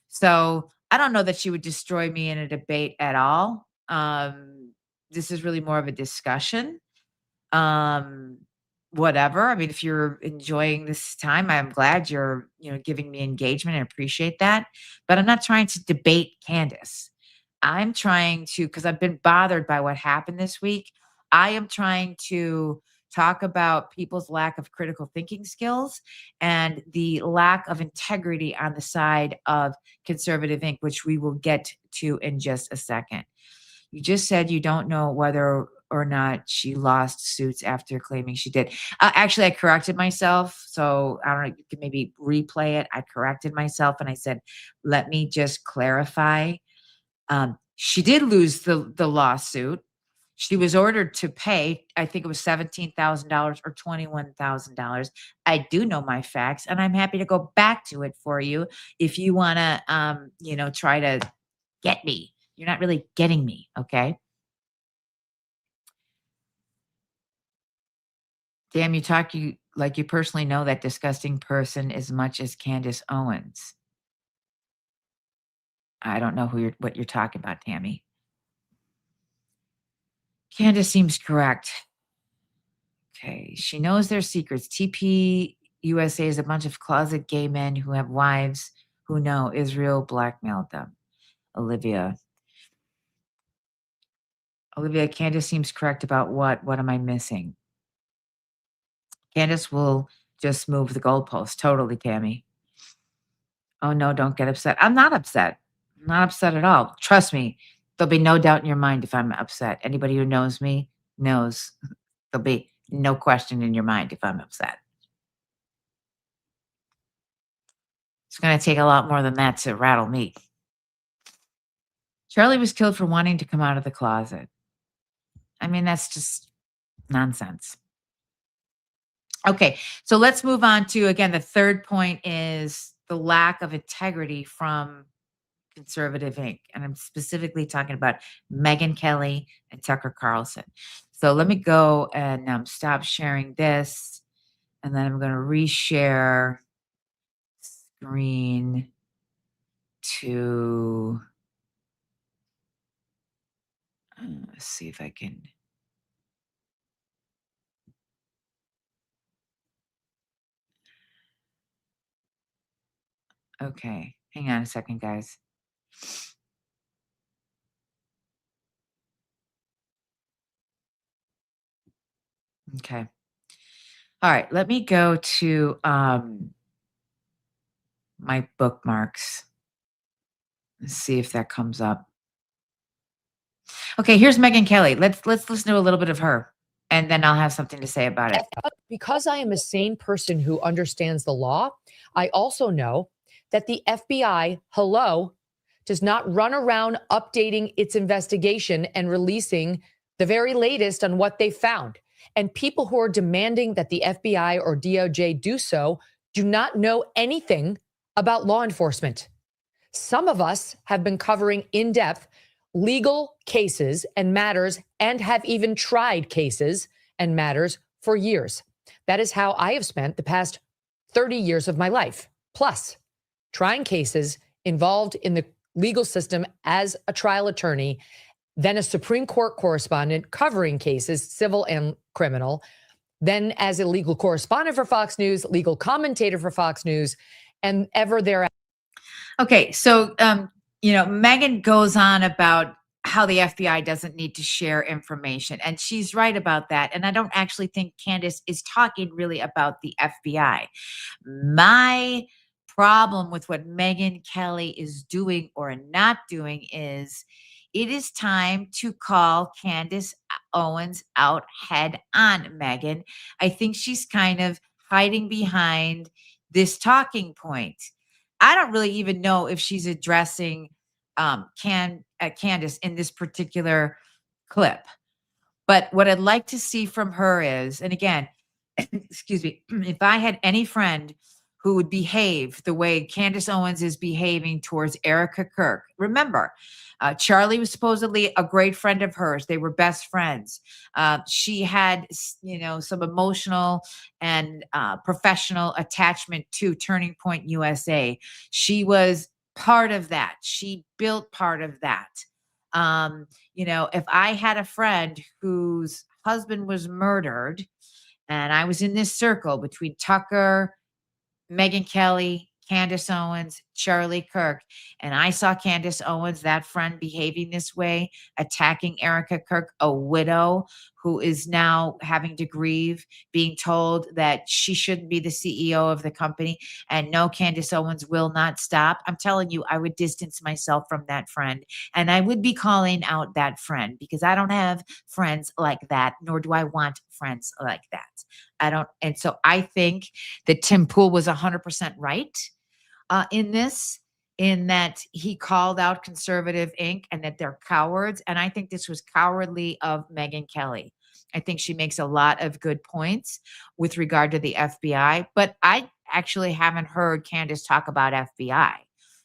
So I don't know that she would destroy me in a debate at all. This is really more of a discussion. Whatever. I mean, if you're enjoying this time, I'm glad you're, giving me engagement and appreciate that. But I'm not trying to debate Candace. I'm trying to, because I've been bothered by what happened this week. I am trying to talk about people's lack of critical thinking skills and the lack of integrity on the side of Conservative Inc., which we will get to in just a second. You just said you don't know whether or not she lost suits after claiming she did. Actually, I corrected myself. So I don't know, you can maybe replay it. I corrected myself and I said, let me just clarify. She did lose the lawsuit. She was ordered to pay, I think it was $17,000 or $21,000. I do know my facts, and I'm happy to go back to it for you if you want to, try to get me. You're not really getting me, okay? Damn, you like you personally know that disgusting person as much as Candace Owens. I don't know what you're talking about, Tammy. Candace seems correct. Okay, she knows their secrets. TP USA is a bunch of closet gay men who have wives who know Israel blackmailed them. Olivia, Candace seems correct about what? What am I missing? Candace will just move the goalpost. Totally, Tammy. Oh no, don't get upset. I'm not upset. I'm not upset at all. Trust me, there'll be no doubt in your mind if I'm upset. Anybody who knows me knows there'll be no question in your mind if I'm upset. It's going to take a lot more than that to rattle me. Charlie was killed for wanting to come out of the closet. I mean, that's just nonsense. Okay, so let's move on to, again, the third point is the lack of integrity from Conservative Inc. And I'm specifically talking about Megyn Kelly and Tucker Carlson. So let me go and stop sharing this. And then I'm going to reshare screen to let's see if I can. Okay, hang on a second, guys. Okay. All right, let me go to my bookmarks and see if that comes up. Okay, here's Megyn Kelly. Let's listen to a little bit of her, and then I'll have something to say about it. Because I am a sane person who understands the law, I also know that the FBI, hello, does not run around updating its investigation and releasing the very latest on what they found. And people who are demanding that the FBI or DOJ do so do not know anything about law enforcement. Some of us have been covering in depth legal cases and matters and have even tried cases and matters for years. That is how I have spent the past 30 years of my life, plus trying cases involved in the legal system as a trial attorney, then a Supreme Court correspondent covering cases, civil and criminal, then as a legal correspondent for Fox News, legal commentator for Fox News, and ever thereafter. Okay, so Megyn goes on about how the FBI doesn't need to share information, and she's right about that. And I don't actually think Candace is talking really about the FBI. My problem with what Megyn Kelly is doing or not doing is it is time to call Candace Owens out head on, Megyn. I think she's kind of hiding behind this talking point. I don't really even know if she's addressing Candace in this particular clip. But what I'd like to see from her is, and again, excuse me, if I had any friend who would behave the way Candace Owens is behaving towards Erica Kirk, remember, Charlie was supposedly a great friend of hers. They were best friends. She had, some emotional and professional attachment to Turning Point USA. She was part of that. She built part of that. If I had a friend whose husband was murdered and I was in this circle between Tucker, Megyn Kelly, Candace Owens, Charlie Kirk, and I saw Candace Owens, that friend, behaving this way, attacking Erica Kirk, a widow who is now having to grieve, being told that she shouldn't be the CEO of the company. And no, Candace Owens will not stop. I'm telling you, I would distance myself from that friend. And I would be calling out that friend because I don't have friends like that, nor do I want friends like that. I don't. And so I think that Tim Pool was 100% right in this, in that he called out Conservative Inc. and that they're cowards. And I think this was cowardly of Megyn Kelly. I think she makes a lot of good points with regard to the FBI, but I actually haven't heard Candace talk about FBI.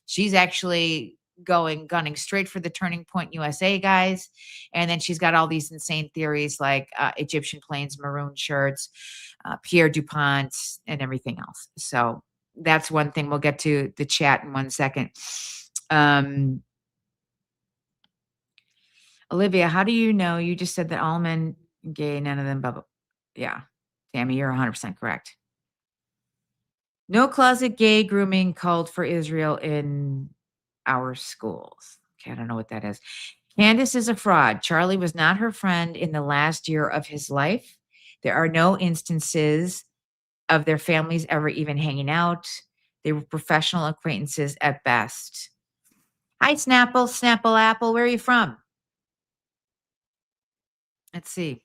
She's actually gunning straight for the Turning Point USA guys. And then she's got all these insane theories like Egyptian planes, maroon shirts, Pierre DuPont, and everything else. So that's one thing. We'll get to the chat in 1 second. Olivia, how do you know? You just said that all men gay, none of them bubble. Yeah. Tammy, you're 100% correct. No closet gay grooming called for Israel in our schools. Okay, I don't know what that is. Candace is a fraud. Charlie was not her friend in the last year of his life. There are no instances of their families ever even hanging out. They were professional acquaintances at best. Hi, Snapple Apple. Where are you from? Let's see.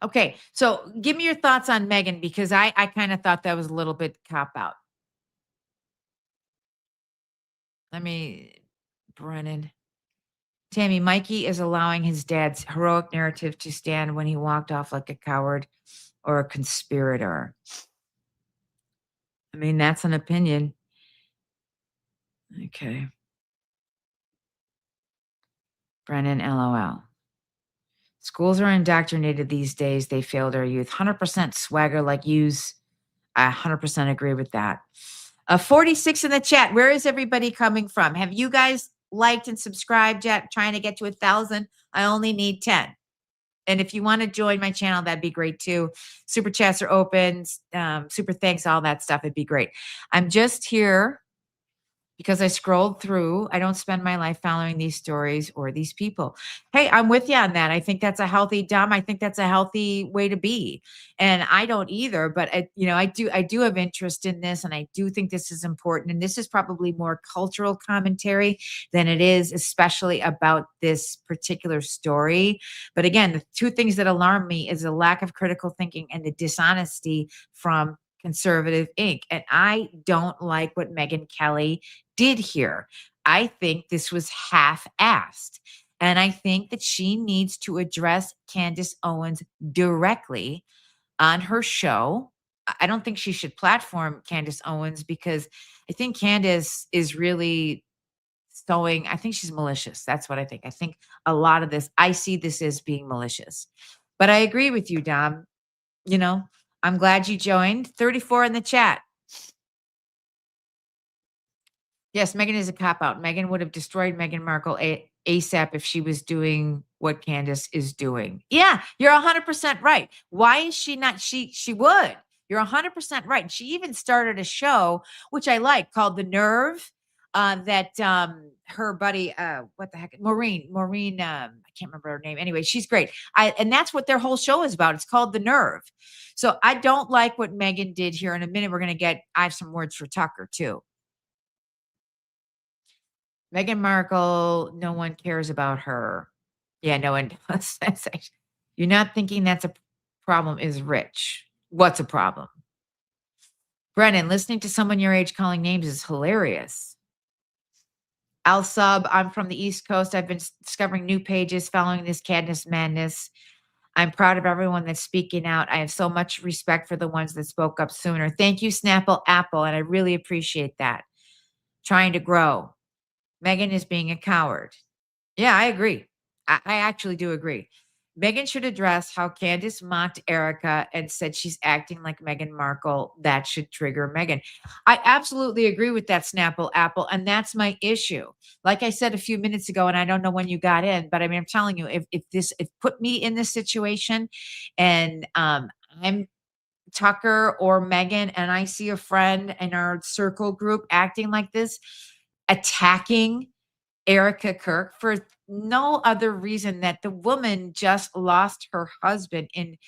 Okay, so give me your thoughts on Megyn, because I kind of thought that was a little bit cop out. Brennan. Tammy, Mikey is allowing his dad's heroic narrative to stand when he walked off like a coward or a conspirator. I mean, that's an opinion. Okay. Brennan, LOL. Schools are indoctrinated these days. They failed our youth. 100% swagger like yous. I 100% agree with that. 46 in the chat. Where is everybody coming from? Have you guys liked and subscribed yet? Trying to get to 1,000. I only need 10. And if you want to join my channel, that'd be great too. Super chats are open. Super thanks, all that stuff. It'd be great. I'm just here because I scrolled through. I don't spend my life following these stories or these people. Hey, I'm with you on that. I think that's a healthy, Dom. I think that's a healthy way to be. And I don't either, but I do have interest in this, and I do think this is important. And this is probably more cultural commentary than it is especially about this particular story. But again, the two things that alarm me is the lack of critical thinking and the dishonesty from Conservative Inc. And I don't like what Megyn Kelly did here. I think this was half-assed. And I think that she needs to address Candace Owens directly on her show. I don't think she should platform Candace Owens, because I think Candace is really I think she's malicious. That's what I think. I think a lot of this, I see this as being malicious. But I agree with you, Dom. I'm glad you joined. 34 in the chat. Yes, Megyn is a cop-out. Megyn would have destroyed Meghan Markle ASAP if she was doing what Candace is doing. Yeah, you're 100% right. Why is she not? She would. You're 100% right. She even started a show, which I like, called The Nerve, that her buddy, what the heck, Maureen, I can't remember her name. Anyway, she's great. And that's what their whole show is about. It's called The Nerve. So I don't like what Megyn did here. In a minute, I have some words for Tucker too. Meghan Markle, no one cares about her. Yeah, no one does. You're not thinking that's a problem is rich. What's a problem? Brennan, listening to someone your age calling names is hilarious. Al Sub, I'm from the East Coast. I've been discovering new pages following this Candace madness. I'm proud of everyone that's speaking out. I have so much respect for the ones that spoke up sooner. Thank you, Snapple Apple, and I really appreciate that. Trying to grow. Megyn is being a coward. Yeah, I agree. I actually do agree. Megyn should address how Candace mocked Erica and said she's acting like Meghan Markle. That should trigger Megyn. I absolutely agree with that, Snapple Apple, and that's my issue. Like I said a few minutes ago, and I don't know when you got in, but I mean, I'm telling you, if put me in this situation, and I'm Tucker or Megyn, and I see a friend in our circle group acting like this, attacking Erica Kirk for no other reason that the woman just lost her husband in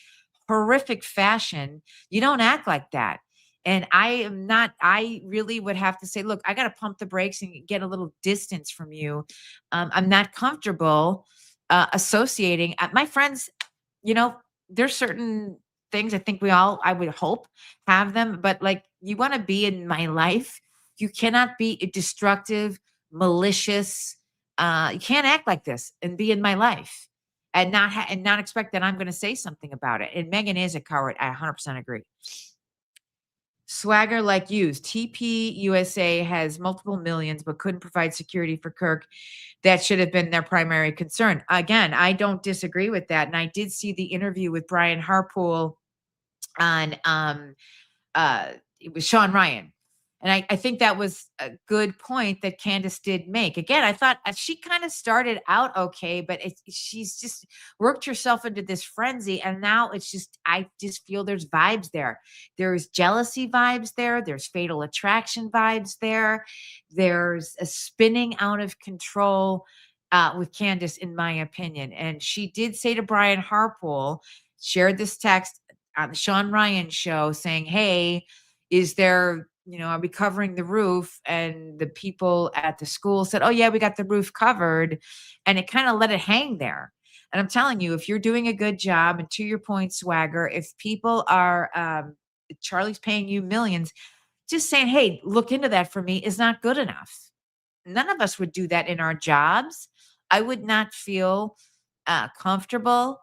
horrific fashion. You don't act like that. And I really would have to say, look, I got to pump the brakes and get a little distance from you. I'm not comfortable associating. My friends, there's certain things I think I would hope, have them. But like, you want to be in my life. You cannot be destructive, malicious. You can't act like this and be in my life and not expect that I'm going to say something about it. And Megyn is a coward. I 100% agree. Swagger like yous. TP USA has multiple millions, but couldn't provide security for Kirk. That should have been their primary concern. Again, I don't disagree with that. And I did see the interview with Brian Harpool on it was Sean Ryan. And I think that was a good point that Candace did make. Again, I thought she kind of started out okay, but she's just worked herself into this frenzy. And now I just feel there's vibes there. There's jealousy vibes there. There's fatal attraction vibes there. There's a spinning out of control with Candace, in my opinion. And she did say to Brian Harpool, shared this text on the Sean Ryan show saying, hey, is there, are we covering the roof? And the people at the school said, oh yeah, we got the roof covered. And it kind of let it hang there. And I'm telling you, if you're doing a good job, and to your point, Swagger, if people are, Charlie's paying you millions, just saying, hey, look into that for me is not good enough. None of us would do that in our jobs. I would not feel comfortable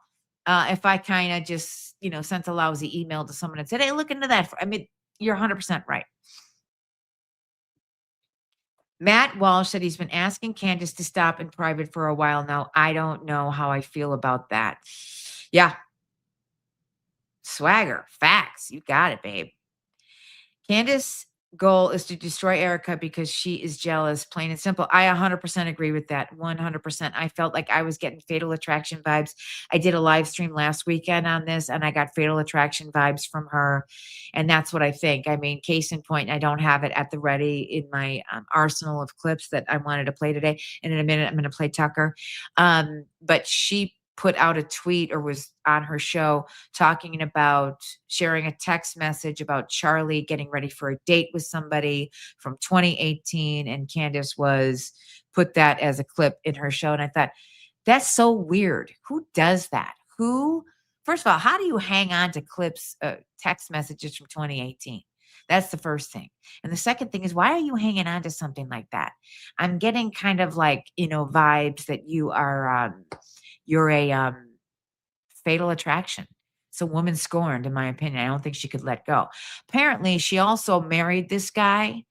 if I kind of just, sent a lousy email to someone and said, hey, look into that. You're 100% right. Matt Walsh said he's been asking Candace to stop in private for a while now. I don't know how I feel about that. Yeah. Swagger, facts. You got it, babe. Candace goal is to destroy Erica because she is jealous, plain and simple. I 100% agree with that. 100%. I felt like I was getting Fatal Attraction vibes. I did a live stream last weekend on this and I got Fatal Attraction vibes from her. And that's what I think. I mean, case in point, I don't have it at the ready in my arsenal of clips that I wanted to play today. And in a minute, I'm going to play Tucker. But she put out a tweet or was on her show talking about sharing a text message about Charlie getting ready for a date with somebody from 2018. And Candace put that as a clip in her show. And I thought, that's so weird. Who does that? First of all, how do you hang on to clips, text messages from 2018? That's the first thing. And the second thing is, why are you hanging on to something like that? I'm getting kind of like, vibes that you're a fatal attraction. It's a woman scorned, in my opinion. I don't think she could let go. Apparently, she also married this guy,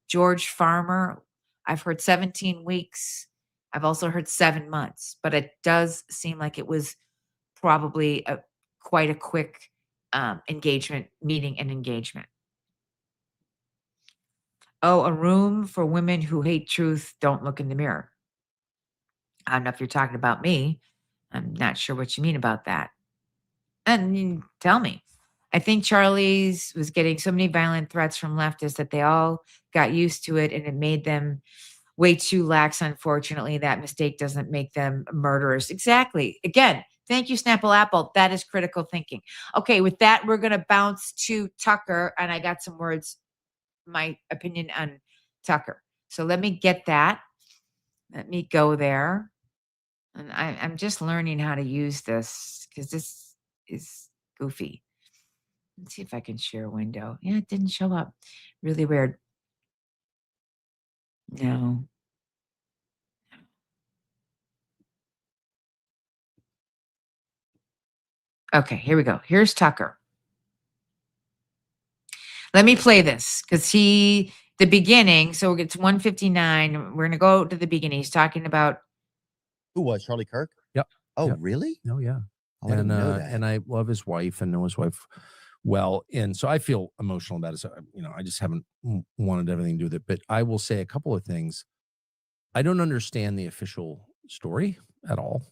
George Farmer. I've heard 17 weeks. I've also heard 7 months, but it does seem like it was probably quite a quick meeting and engagement. Oh, a room for women who hate truth, don't look in the mirror. I don't know if you're talking about me. I'm not sure what you mean about that. And tell me. I think Charlie's was getting so many violent threats from leftists that they all got used to it and it made them way too lax. Unfortunately, that mistake doesn't make them murderers. Exactly. Again, thank you, Snapple Apple. That is critical thinking. Okay, with that, we're going to bounce to Tucker. And I got some words, my opinion on Tucker. So let me get that. Let me go there. And I'm just learning how to use this because this is goofy. Let's see if I can share a window. Yeah, it didn't show up. Really weird. No. Okay, here we go. Here's Tucker. Let me play this because the beginning, so it's 1:59. We're going to go to the beginning. He's talking about. Who was Charlie Kirk? Yep. Oh, Yep. really? Oh, yeah. Oh, I didn't know that. And I love his wife and know his wife well. And so I feel emotional about it. So, I just haven't wanted everything to do with it. But I will say a couple of things. I don't understand the official story at all.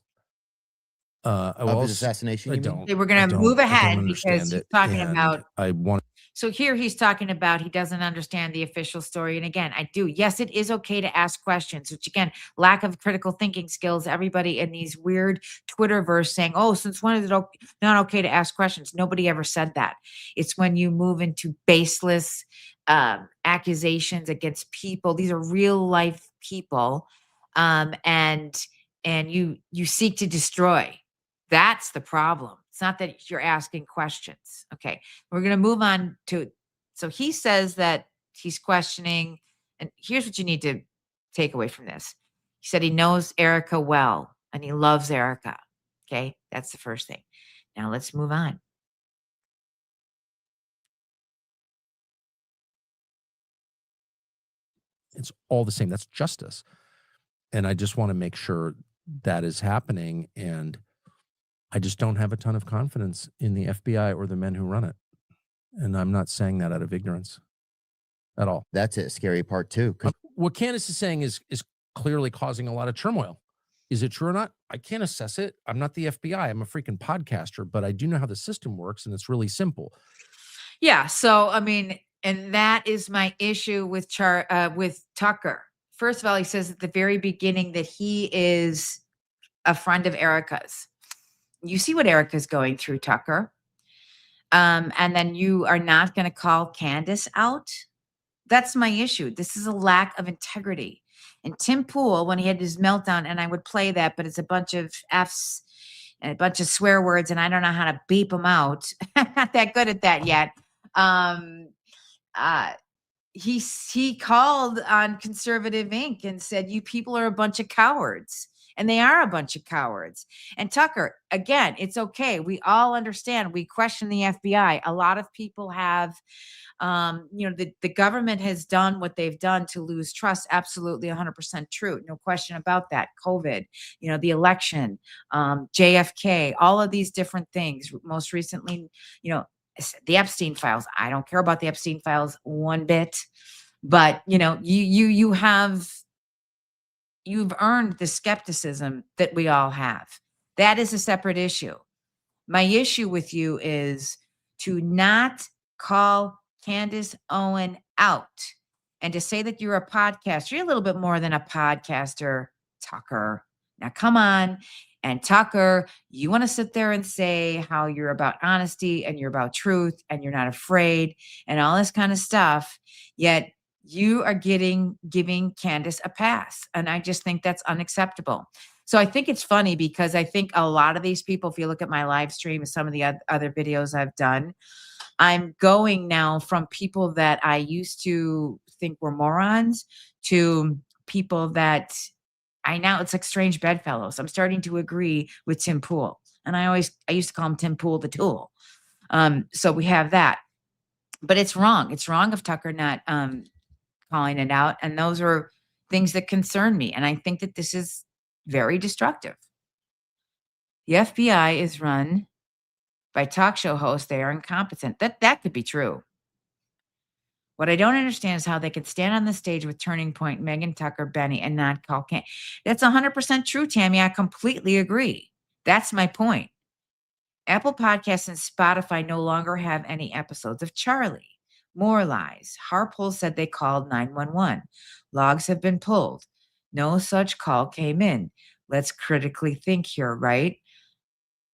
Of his assassination, I you mean? don't. Okay, we're going to move ahead because he's talking about. I want. So here he's talking about he doesn't understand the official story. And again, I do. Yes, it is okay to ask questions, which again, lack of critical thinking skills. Everybody in these weird Twitterverse saying, oh, since when is it not okay to ask questions? Nobody ever said that. It's when you move into baseless accusations against people. These are real life people. And you seek to destroy. That's the problem. It's not that you're asking questions. Okay. We're going to move on to, so he says that he's questioning, and here's what you need to take away from this. He said he knows Erica well and he loves Erica. Okay. That's the first thing. Now let's move on. It's all the same. That's justice. And I just want to make sure that is happening. And I just don't have a ton of confidence in the FBI or the men who run it. And I'm not saying that out of ignorance at all. That's a scary part too. What Candace is saying is clearly causing a lot of turmoil. Is it true or not? I can't assess it. I'm not the FBI. I'm a freaking podcaster, but I do know how the system works and it's really simple. Yeah. So, I mean, and that is my issue with Tucker. First of all, he says at the very beginning that he is a friend of Erica's. You see what Erica's going through, Tucker. And then you are not going to call Candace out. That's my issue. This is a lack of integrity. And Tim Pool, when he had his meltdown, and I would play that, but it's a bunch of F's and a bunch of swear words, and I don't know how to beep them out. I'm not that good at that yet. He called on Conservative Inc. and said, you people are a bunch of cowards. And they are a bunch of cowards. And Tucker, again, it's okay. We all understand. We question the FBI. A lot of people have, the government has done what they've done to lose trust. Absolutely 100% true. No question about that. COVID, the election, JFK, all of these different things. Most recently, the Epstein files. I don't care about the Epstein files one bit, but you've earned the skepticism that we all have. That is a separate issue. My issue with you is to not call Candace Owens out and to say that you're a podcaster. You're a little bit more than a podcaster, Tucker. Now, come on. And Tucker, you want to sit there and say how you're about honesty and you're about truth and you're not afraid and all this kind of stuff, yet you are giving Candace a pass. And I just think that's unacceptable. So I think it's funny because I think a lot of these people, if you look at my live stream and some of the other videos I've done, I'm going now from people that I used to think were morons to people that it's like strange bedfellows. I'm starting to agree with Tim Pool. And I used to call him Tim Pool the Tool. So we have that. But it's wrong. It's wrong of Tucker not calling it out. And those are things that concern me. And I think that this is very destructive. The FBI is run by talk show hosts. They are incompetent. That could be true. What I don't understand is how they could stand on the stage with Turning Point, Megyn, Tucker, Benny, and not call That's 100% true, Tammy. I completely agree. That's my point. Apple Podcasts and Spotify no longer have any episodes of Charlie. More lies. Harpole said they called 911. Logs have been pulled. No such call came in. Let's critically think here, right?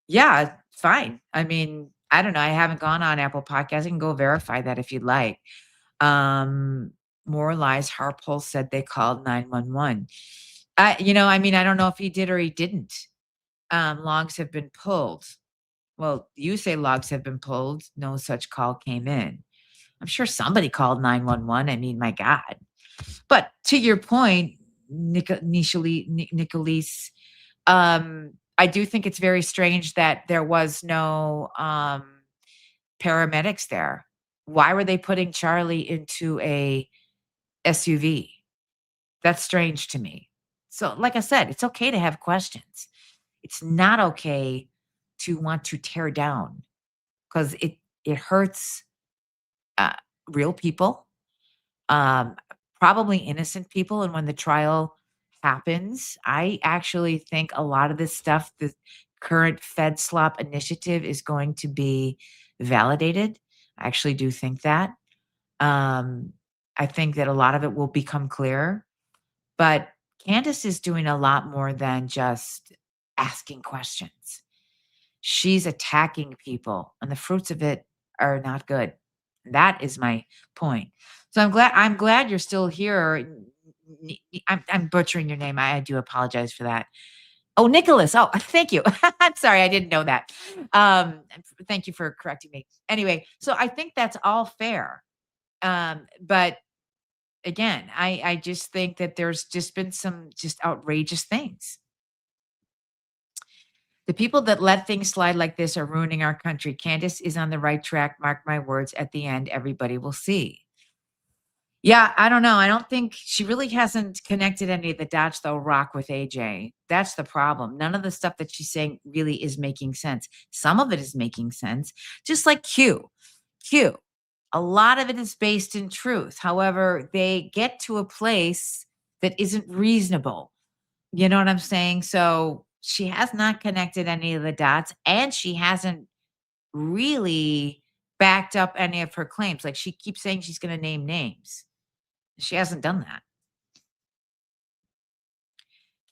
Yeah, fine. I mean, I don't know. I haven't gone on Apple Podcasts. You can go verify that if you'd like. More lies. Harpole said they called 911. I don't know if he did or he didn't. Logs have been pulled. Well, you say logs have been pulled. No such call came in. I'm sure somebody called 911. I mean, my God. But to your point, Nicolise, I do think it's very strange that there was no paramedics there. Why were they putting Charlie into a SUV? That's strange to me. So, like I said, it's okay to have questions. It's not okay to want to tear down because it hurts real people, probably innocent people. And when the trial happens, I actually think a lot of this stuff, the current Fed slop initiative, is going to be validated. I actually do think that. I think that a lot of it will become clear. But Candace is doing a lot more than just asking questions. She's attacking people, and the fruits of it are not good. That is my point. So I'm glad you're still here. I'm butchering your name. I do apologize for that. Oh, Nicholas. Oh, thank you. I'm sorry. I didn't know that. Thank you for correcting me. Anyway, so I think that's all fair. But again, I just think that there's just been some just outrageous things. The people that let things slide like this are ruining our country. Candace is on the right track. Mark my words. At the end, everybody will see. Yeah, I don't know. I don't think she really hasn't connected any of the dots, though, Rock, with AJ. That's the problem. None of the stuff that she's saying really is making sense. Some of it is making sense, just like Q. A lot of it is based in truth. However, they get to a place that isn't reasonable. You know what I'm saying? So she has not connected any of the dots, and she hasn't really backed up any of her claims. Like, she keeps saying she's going to name names. She hasn't done that.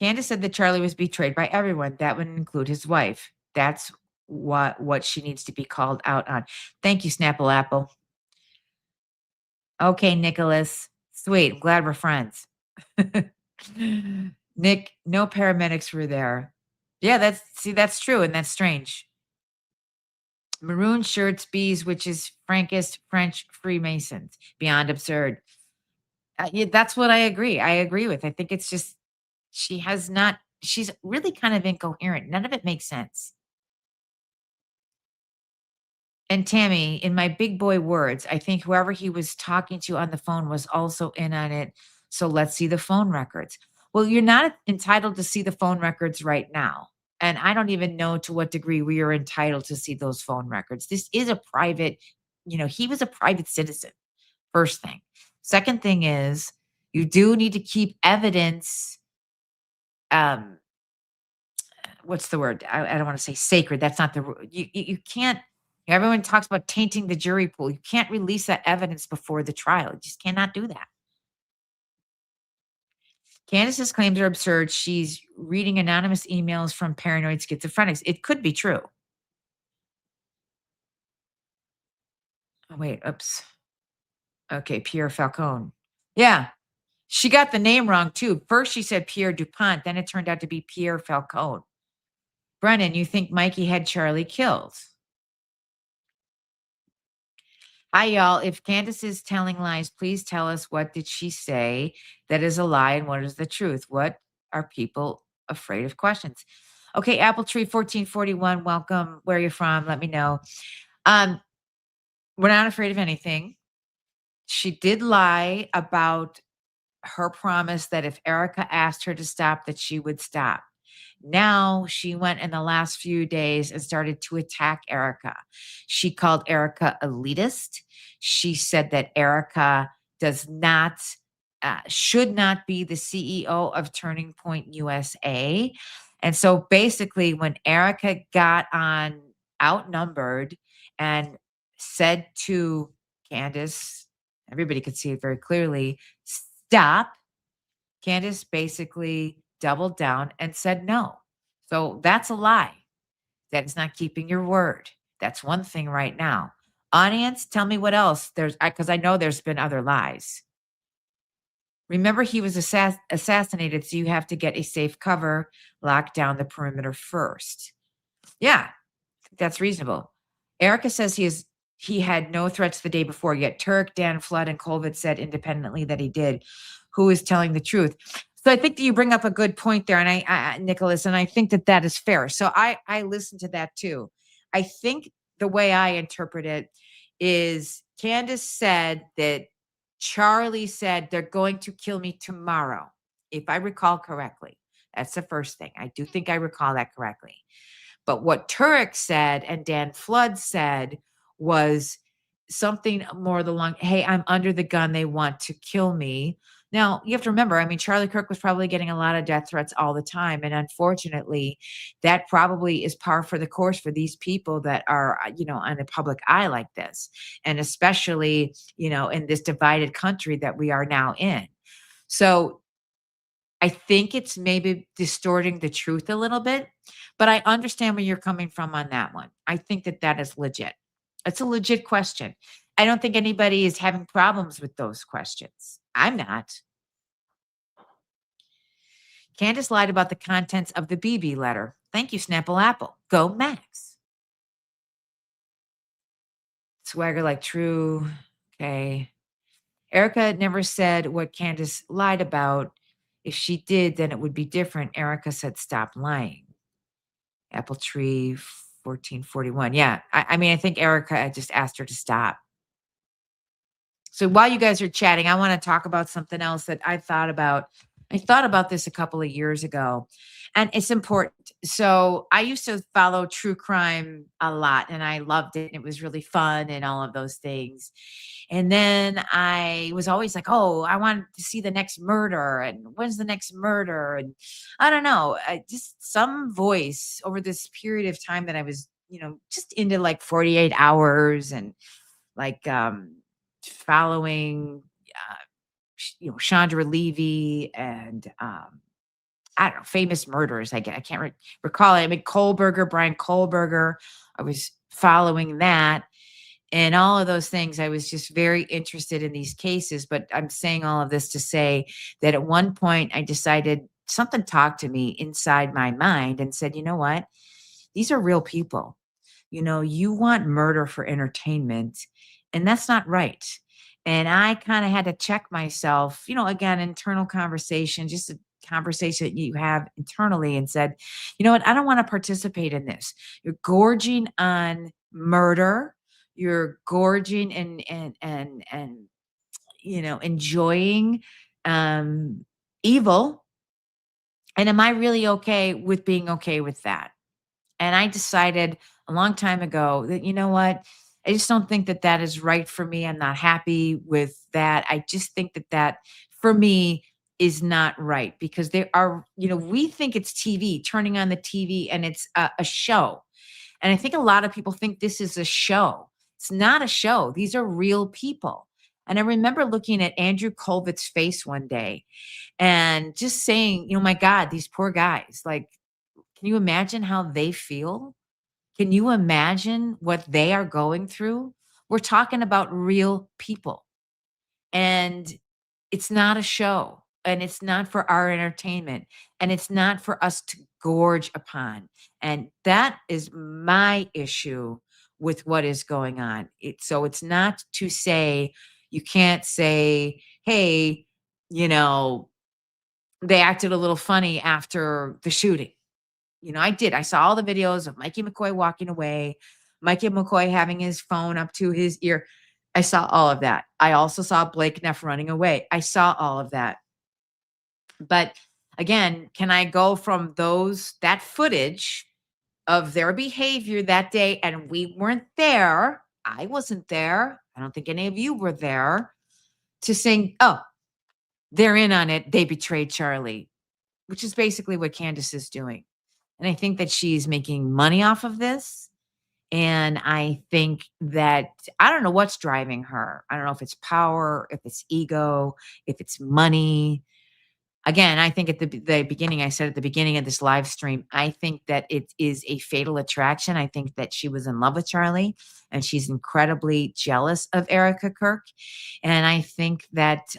Candace said that Charlie was betrayed by everyone. That would include his wife. That's what she needs to be called out on. Thank you, Snapple Apple. Okay, Nicholas. Sweet. I'm glad we're friends. Nick, no paramedics were there. Yeah, that's true, and that's strange. Maroon shirts, bees, witches, Frankist, French Freemasons. Beyond absurd. Yeah, that's what I agree. I agree with. I think it's just she's really kind of incoherent. None of it makes sense. And Tammy, in my big boy words, I think whoever he was talking to on the phone was also in on it. So let's see the phone records. Well, you're not entitled to see the phone records right now. And I don't even know to what degree we are entitled to see those phone records. This is a private, he was a private citizen, first thing. Second thing is, you do need to keep evidence, um, what's the word? I don't want to say sacred. That's not the you can't. Everyone talks about tainting the jury pool. You can't release that evidence before the trial. You just cannot do that. Candace's claims are absurd. She's reading anonymous emails from paranoid schizophrenics. It could be true. Oh, wait, oops. Okay, Pierre Falcone. Yeah, she got the name wrong too. First she said Pierre DuPont, then it turned out to be Pierre Falcone. Brennan, you think Mikey had Charlie killed? Hi, y'all. If Candace is telling lies, please tell us, what did she say that is a lie and what is the truth? What are people afraid of questions? Okay, Apple Tree 1441, welcome. Where are you from? Let me know. We're not afraid of anything. She did lie about her promise that if Erica asked her to stop, that she would stop. Now she went in the last few days and started to attack Erica. She called Erica elitist. She said that Erica does not, should not be the CEO of Turning Point USA. And so basically, when Erica got on outnumbered and said to Candace, everybody could see it very clearly, stop, Candace basically doubled down and said no. So that's a lie. That is not keeping your word. That's one thing right now. Audience, tell me what else there's, because I know there's been other lies. Remember, he was assassinated, so you have to get a safe cover, lock down the perimeter first. Yeah, that's reasonable. Erica says he had no threats the day before, yet Turk, Dan Flood, and Colvin said independently that he did. Who is telling the truth? So I think that you bring up a good point there, and I Nicholas, and I think that is fair. So I listened to that too. I think the way I interpret it is Candace said that Charlie said they're going to kill me tomorrow, if I recall correctly. That's the first thing. I do think I recall that correctly. But what Turek said and Dan Flood said was something more along, hey, I'm under the gun. They want to kill me. Now, you have to remember, I mean, Charlie Kirk was probably getting a lot of death threats all the time. And unfortunately, that probably is par for the course for these people that are, on the public eye like this. And especially, in this divided country that we are now in. So I think it's maybe distorting the truth a little bit, but I understand where you're coming from on that one. I think that is legit. It's a legit question. I don't think anybody is having problems with those questions. I'm not. Candace lied about the contents of the BB letter. Thank you, Snapple Apple. Go Max. Swagger like true. Okay. Erica never said what Candace lied about. If she did, then it would be different. Erica said, stop lying. Apple Tree 1441. Yeah. I mean, I think Erica just asked her to stop. So while you guys are chatting, I want to talk about something else that I thought about. I thought about this a couple of years ago, and it's important. So I used to follow true crime a lot, and I loved it. And it was really fun and all of those things. And then I was always like, oh, I want to see the next murder. And when's the next murder? And I don't know, just some voice over this period of time that I was, just into like 48 hours and like following, Chandra Levy and I don't know, famous murders. I can't recall it. I mean, Brian Kohlberger. I was following that. And all of those things, I was just very interested in these cases. But I'm saying all of this to say that at one point I decided something talked to me inside my mind and said, you know what? These are real people. You want murder for entertainment, and that's not right. And I kind of had to check myself, again, internal conversation, just a conversation that you have internally, and said, you know what? I don't want to participate in this. You're gorging on murder. You're gorging and enjoying evil. And am I really okay with being okay with that? And I decided a long time ago that, you know what? I just don't think that that is right for me. I'm not happy with that. I just think that that for me is not right because there are, we think it's TV, turning on the TV and it's a show. And I think a lot of people think this is a show. It's not a show. These are real people. And I remember looking at Andrew Colvit's face one day and just saying, my God, these poor guys, like, can you imagine how they feel? Can you imagine what they are going through? We're talking about real people. And it's not a show. And it's not for our entertainment. And it's not for us to gorge upon. And that is my issue with what is going on. So it's not to say, you can't say, hey, they acted a little funny after the shooting. I did. I saw all the videos of Mikey McCoy walking away, Mikey McCoy having his phone up to his ear. I saw all of that. I also saw Blake Neff running away. I saw all of that. But again, can I go from that footage of their behavior that day, and we weren't there, I wasn't there, I don't think any of you were there, to saying, oh, they're in on it, they betrayed Charlie, which is basically what Candace is doing. And I think that she's making money off of this. And I think that I don't know what's driving her. I don't know if it's power, if it's ego, if it's money. Again, I think at the beginning, I said at the beginning of this live stream, I think that it is a fatal attraction. I think that she was in love with Charlie and she's incredibly jealous of Erica Kirk. And I think that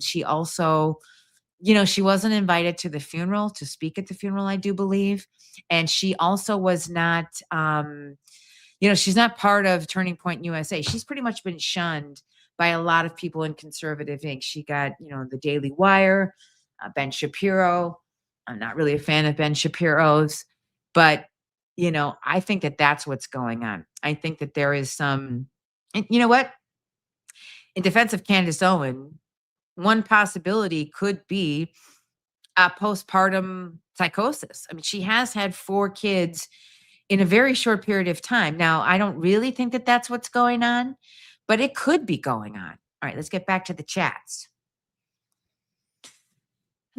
she also, she wasn't invited to the funeral, to speak at the funeral, I do believe. And she also was not, she's not part of Turning Point USA. She's pretty much been shunned by a lot of people in conservative Inc. She got, the Daily Wire, Ben Shapiro. I'm not really a fan of Ben Shapiro's, but, I think that that's what's going on. I think that there is some, and you know what? In defense of Candace Owens, one possibility could be a postpartum psychosis. I mean, she has had 4 kids in a very short period of time. Now, I don't really think that that's what's going on, but it could be going on. All right, let's get back to the chats.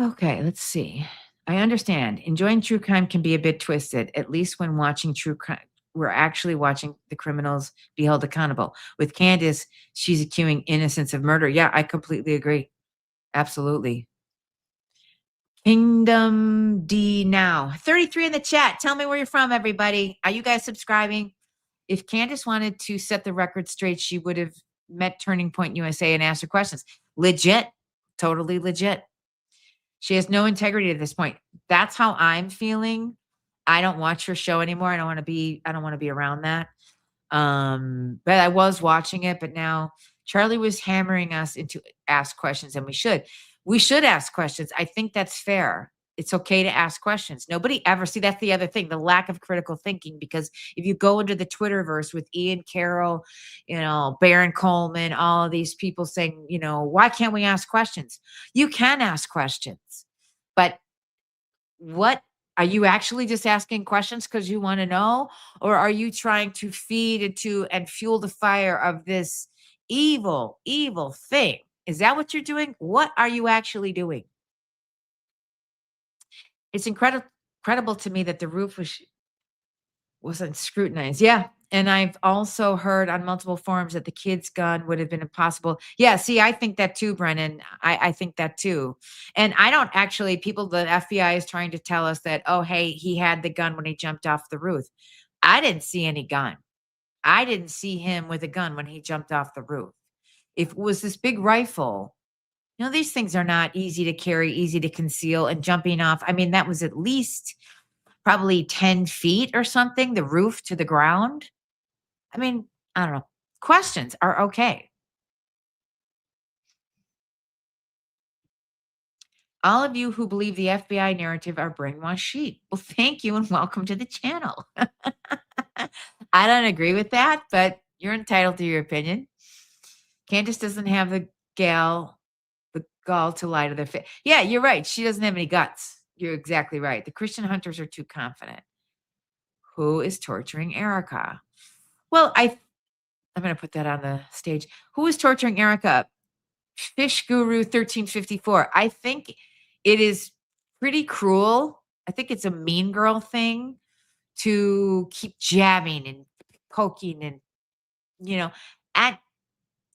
Okay, let's see. I understand. Enjoying true crime can be a bit twisted, at least when watching true crime. We're actually watching the criminals be held accountable. With Candace, she's accusing innocents of murder. Yeah, I completely agree. Absolutely. Kingdom D now. 33 in the chat. Tell me where you're from, everybody. Are you guys subscribing? If Candace wanted to set the record straight, she would have met Turning Point USA and asked her questions. Legit. Totally legit. She has no integrity at this point. That's how I'm feeling. I don't watch her show anymore. I don't want to be around that. But I was watching it, but now Charlie was hammering us into ask questions, and we should ask questions. I think that's fair. It's okay to ask questions. Nobody ever that's the other thing, the lack of critical thinking, because if you go into the Twitterverse with Ian Carroll, Baron Coleman, all of these people saying, why can't we ask questions? You can ask questions, but what are you actually just asking questions because you want to know, or are you trying to feed into and fuel the fire of this evil, evil thing? Is that what you're doing? What are you actually doing? It's incredible to me that the roof wasn't scrutinized. Yeah. And I've also heard on multiple forums that the kid's gun would have been impossible. Yeah, see, I think that too, Brennan. I think that too. And I don't actually, the FBI is trying to tell us that, oh, hey, he had the gun when he jumped off the roof. I didn't see any gun. I didn't see him with a gun when he jumped off the roof. If it was this big rifle, these things are not easy to carry, easy to conceal, and jumping off. I mean, that was at least probably 10 feet or something, the roof to the ground. I mean, I don't know. Questions are okay. All of you who believe the FBI narrative are brainwashed sheep. Well, thank you and welcome to the channel. I don't agree with that, but you're entitled to your opinion. Candace doesn't have the gall to lie to their face. Yeah, you're right. She doesn't have any guts. You're exactly right. The Christian hunters are too confident. who is torturing Erica? Well, I'm going to put that on the stage. Who is torturing Erica? Fish Guru 1354. I think it is pretty cruel. I think it's a mean girl thing to keep jabbing and poking and, at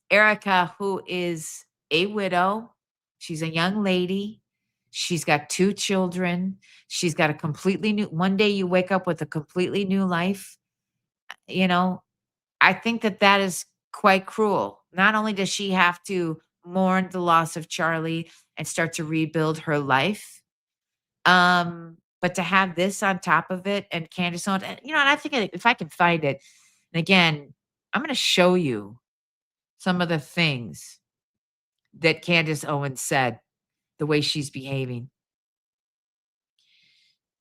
Erica, who is a widow. She's a young lady. She's got 2 children. She's got a completely new, one day you wake up with a completely new life. I think that is quite cruel. Not only does she have to mourn the loss of Charlie and start to rebuild her life, but to have this on top of it, and Candace Owens, and I think if I can find it, and again, I'm going to show you some of the things that Candace Owens said, the way she's behaving.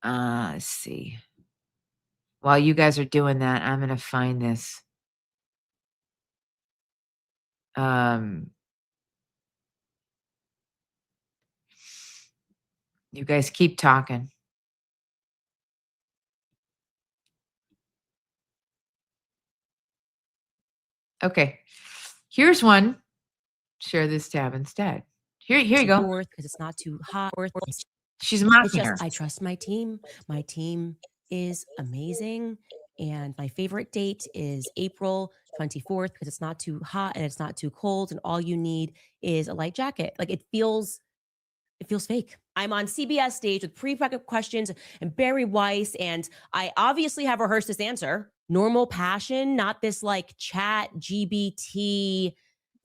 Let's see. While you guys are doing that, I'm going to find this. You guys keep talking. Okay. Here's one. Share this tab instead. Here you go. Because it's not too hot. She's mocking her. I trust my team. My team is amazing. And my favorite date is April 24th because it's not too hot and it's not too cold. And all you need is a light jacket. Like it feels fake. I'm on CBS stage with pre-prep questions and Barry Weiss. And I obviously have rehearsed this answer. Normal passion, not this like chat GBT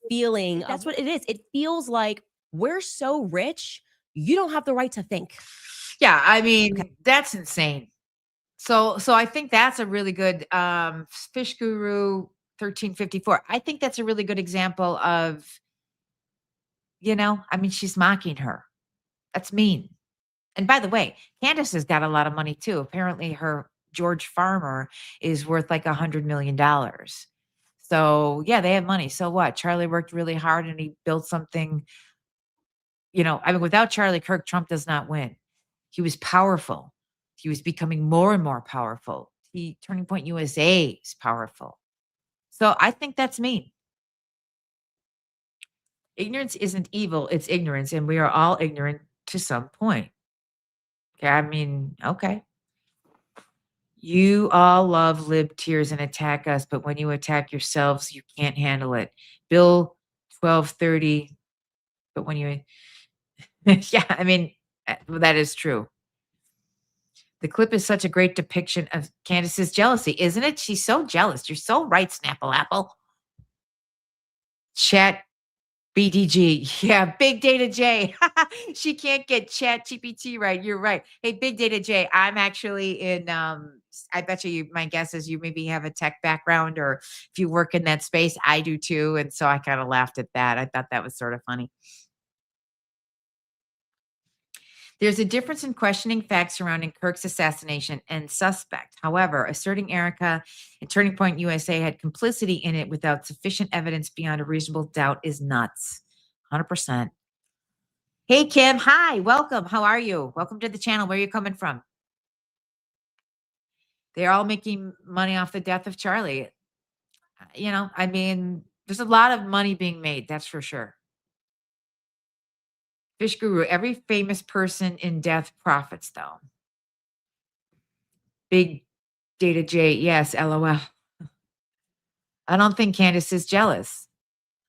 feeling. That's what it is. It feels like we're so rich, you don't have the right to think. Yeah, I mean, that's insane. So I think that's a really good Fish Guru 1354. I think that's a really good example of, she's mocking her. That's mean. And by the way, Candace has got a lot of money too. Apparently her George Farmer is worth like $100 million. So yeah, they have money. So what? Charlie worked really hard and he built something, without Charlie Kirk, Trump does not win. He was powerful. He was becoming more and more powerful. Turning Point USA is powerful. So I think that's mean. Ignorance isn't evil, it's ignorance. And we are all ignorant to some point. Okay. You all love lib tears and attack us, but when you attack yourselves, you can't handle it. Bill 1230. But when you, that is true. The clip is such a great depiction of Candace's jealousy, isn't it? She's so jealous. You're so right, Snapple Apple. Chat BDG. Yeah, Big Data J. She can't get Chat GPT right. You're right. Hey, Big Data J, I'm actually in, I bet my guess is you maybe have a tech background, or if you work in that space, I do too. And so I kind of laughed at that. I thought that was sort of funny. There's a difference in questioning facts surrounding Kirk's assassination and suspect. However, asserting Erica and Turning Point USA had complicity in it without sufficient evidence beyond a reasonable doubt is nuts. 100%. Hey, Kim. Hi. Welcome. How are you? Welcome to the channel. Where are you coming from? They're all making money off the death of Charlie. There's a lot of money being made. That's for sure. Fish Guru, every famous person in death profits, though. Big Data J, yes, LOL. I don't think Candace is jealous.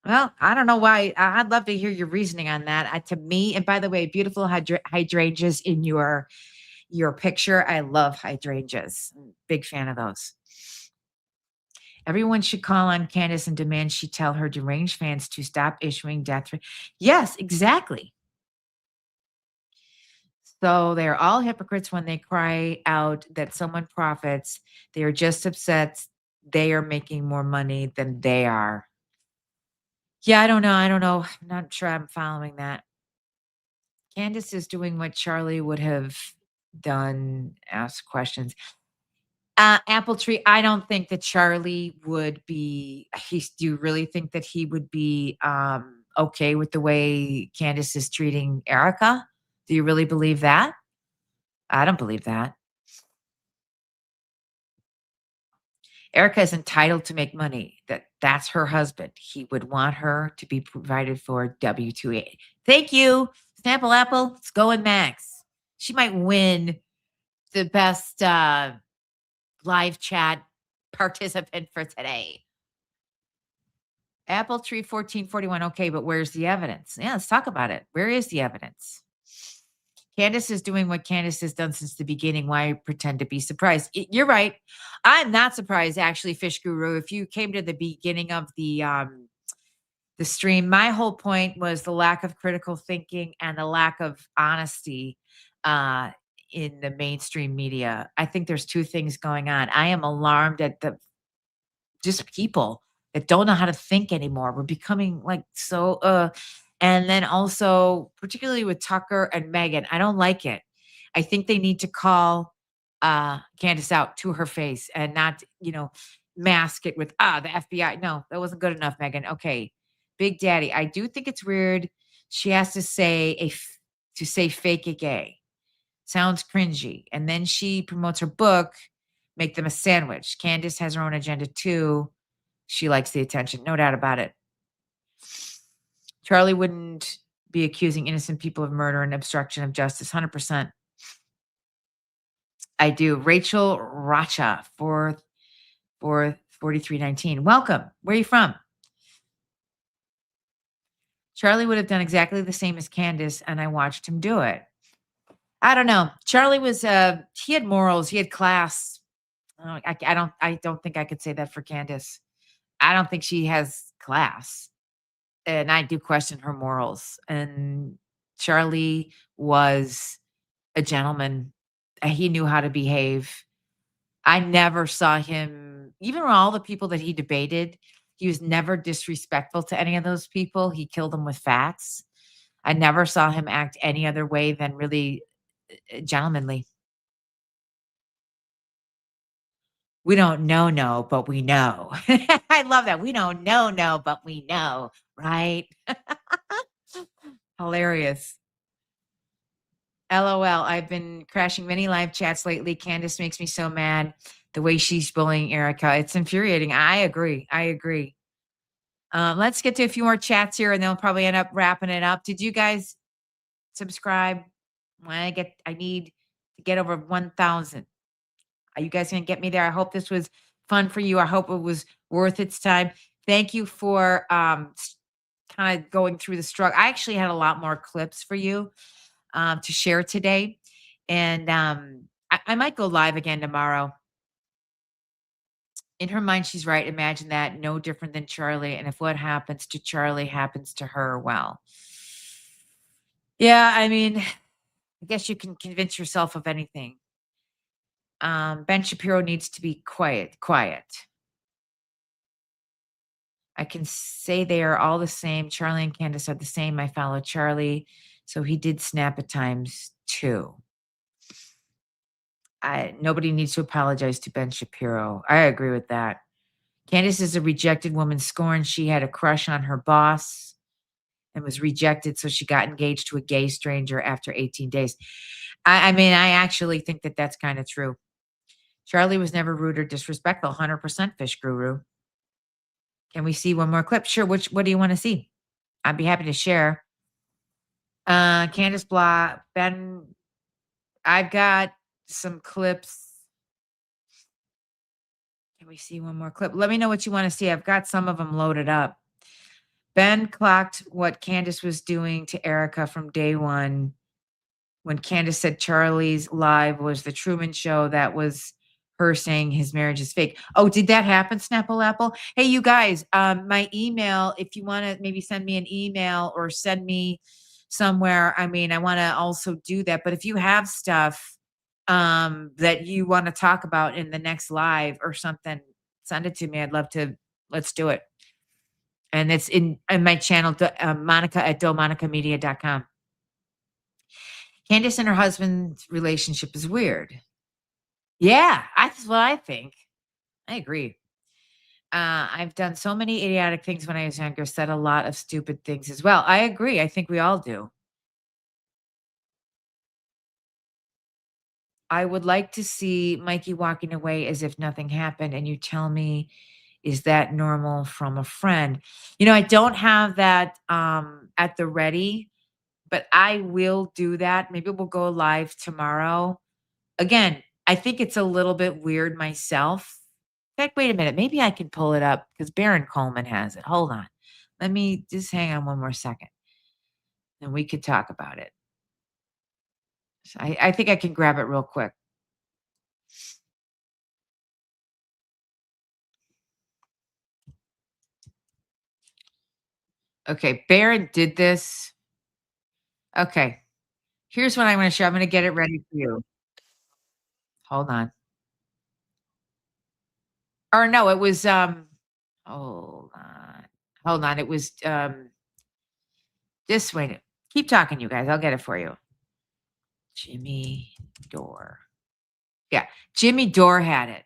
Well, I don't know why. I'd love to hear your reasoning on that. To me, and by the way, beautiful hydrangeas in your picture. I love hydrangeas. Big fan of those. Everyone should call on Candace and demand she tell her deranged fans to stop issuing death threats. Yes, exactly. So they're all hypocrites when they cry out that someone profits. They are just upset they are making more money than they are. Yeah, I don't know. I'm not sure I'm following that. Candace is doing what Charlie would have done, ask questions. Apple Tree, I don't think that Charlie would be, do you really think that he would be okay with the way Candace is treating Erica? Do you really believe that? I don't believe that. Erica is entitled to make money. That's her husband. He would want her to be provided for W-2A. Thank you. Snapple Apple, it's going Max. She might win the best live chat participant for today. Apple Tree 1441. Okay, but where's the evidence? Yeah, let's talk about it. Where is the evidence? Candace is doing what Candace has done since the beginning. Why pretend to be surprised? You're right. I'm not surprised, actually, Fish Guru. If you came to the beginning of the stream, my whole point was the lack of critical thinking and the lack of honesty in the mainstream media. I think there's two things going on. I am alarmed at the just people that don't know how to think anymore. We're becoming like so and then also particularly with Tucker and Megyn, I don't like it. I think they need to call Candace out to her face and not, mask it with the FBI. No, that wasn't good enough, Megyn. Okay. Big Daddy, I do think it's weird. She has to say fake a gay. Sounds cringy. And then she promotes her book, Make Them a Sandwich. Candace has her own agenda too. She likes the attention, no doubt about it. Charlie wouldn't be accusing innocent people of murder and obstruction of justice. 100%. I do. Rachel Racha for 4319. Welcome. Where are you from? Charlie would have done exactly the same as Candace, and I watched him do it. I don't know. Charlie was he had morals, he had class. I don't think I could say that for Candace. I don't think she has class. And I do question her morals. And Charlie was a gentleman. He knew how to behave. I never saw him, even all the people that he debated, he was never disrespectful to any of those people. He killed them with facts. I never saw him act any other way than really gentlemanly. We don't know, but we know. I love that. We don't know, but we know, right? Hilarious. LOL. I've been crashing many live chats lately. Candace makes me so mad. The way she's bullying Erica. It's infuriating. I agree. Let's get to a few more chats here and then we'll probably end up wrapping it up. Did you guys subscribe? I need to get over 1,000. Are you guys going to get me there? I hope this was fun for you. I hope it was worth its time. Thank you for kind of going through the struggle. I actually had a lot more clips for you to share today. And I might go live again tomorrow. In her mind, she's right. Imagine that. No different than Charlie. And if what happens to Charlie happens to her, well, yeah, I mean, I guess you can convince yourself of anything. Ben Shapiro needs to be quiet. I can say they are all the same. Charlie and Candace are the same. I follow Charlie. So he did snap at times too. Nobody needs to apologize to Ben Shapiro. I agree with that. Candace is a rejected woman scorned. She had a crush on her boss and was rejected. So she got engaged to a gay stranger after 18 days. I mean, I actually think that that's kind of true. Charlie was never rude or disrespectful. 100% Fish Guru. Can we see one more clip? Sure. What do you want to see? I'd be happy to share. Candace Blah, Ben, I've got some clips. Can we see one more clip? Let me know what you want to see. I've got some of them loaded up. Ben clocked what Candace was doing to Erica from day one. When Candace said Charlie's live was the Truman Show, that was her saying his marriage is fake. Oh, did that happen, Snapple Apple? Hey, you guys, my email, if you want to maybe send me an email or send me somewhere, I mean, I want to also do that. But if you have stuff that you want to talk about in the next live or something, send it to me. I'd love to. Let's do it. And it's in my channel, Monica at domonicamedia.com. Candace and her husband's relationship is weird. Yeah, that's what I think. I agree. I've done so many idiotic things when I was younger, said a lot of stupid things as well. I agree. I think we all do. I would like to see Mikey walking away as if nothing happened, and you tell me, is that normal from a friend? I don't have that at the ready, but I will do that. Maybe we'll go live tomorrow. Again, I think it's a little bit weird myself. In fact, wait a minute. Maybe I can pull it up because Baron Coleman has it. Hold on. Let me just hang on one more second, and we could talk about it. So I think I can grab it real quick. Okay, Baron did this. Okay, here's what I'm going to show. I'm going to get it ready for you. Hold on. Or no, it was hold on. Hold on. It was this way. Keep talking, you guys. I'll get it for you. Jimmy Dore. Yeah, Jimmy Dore had it.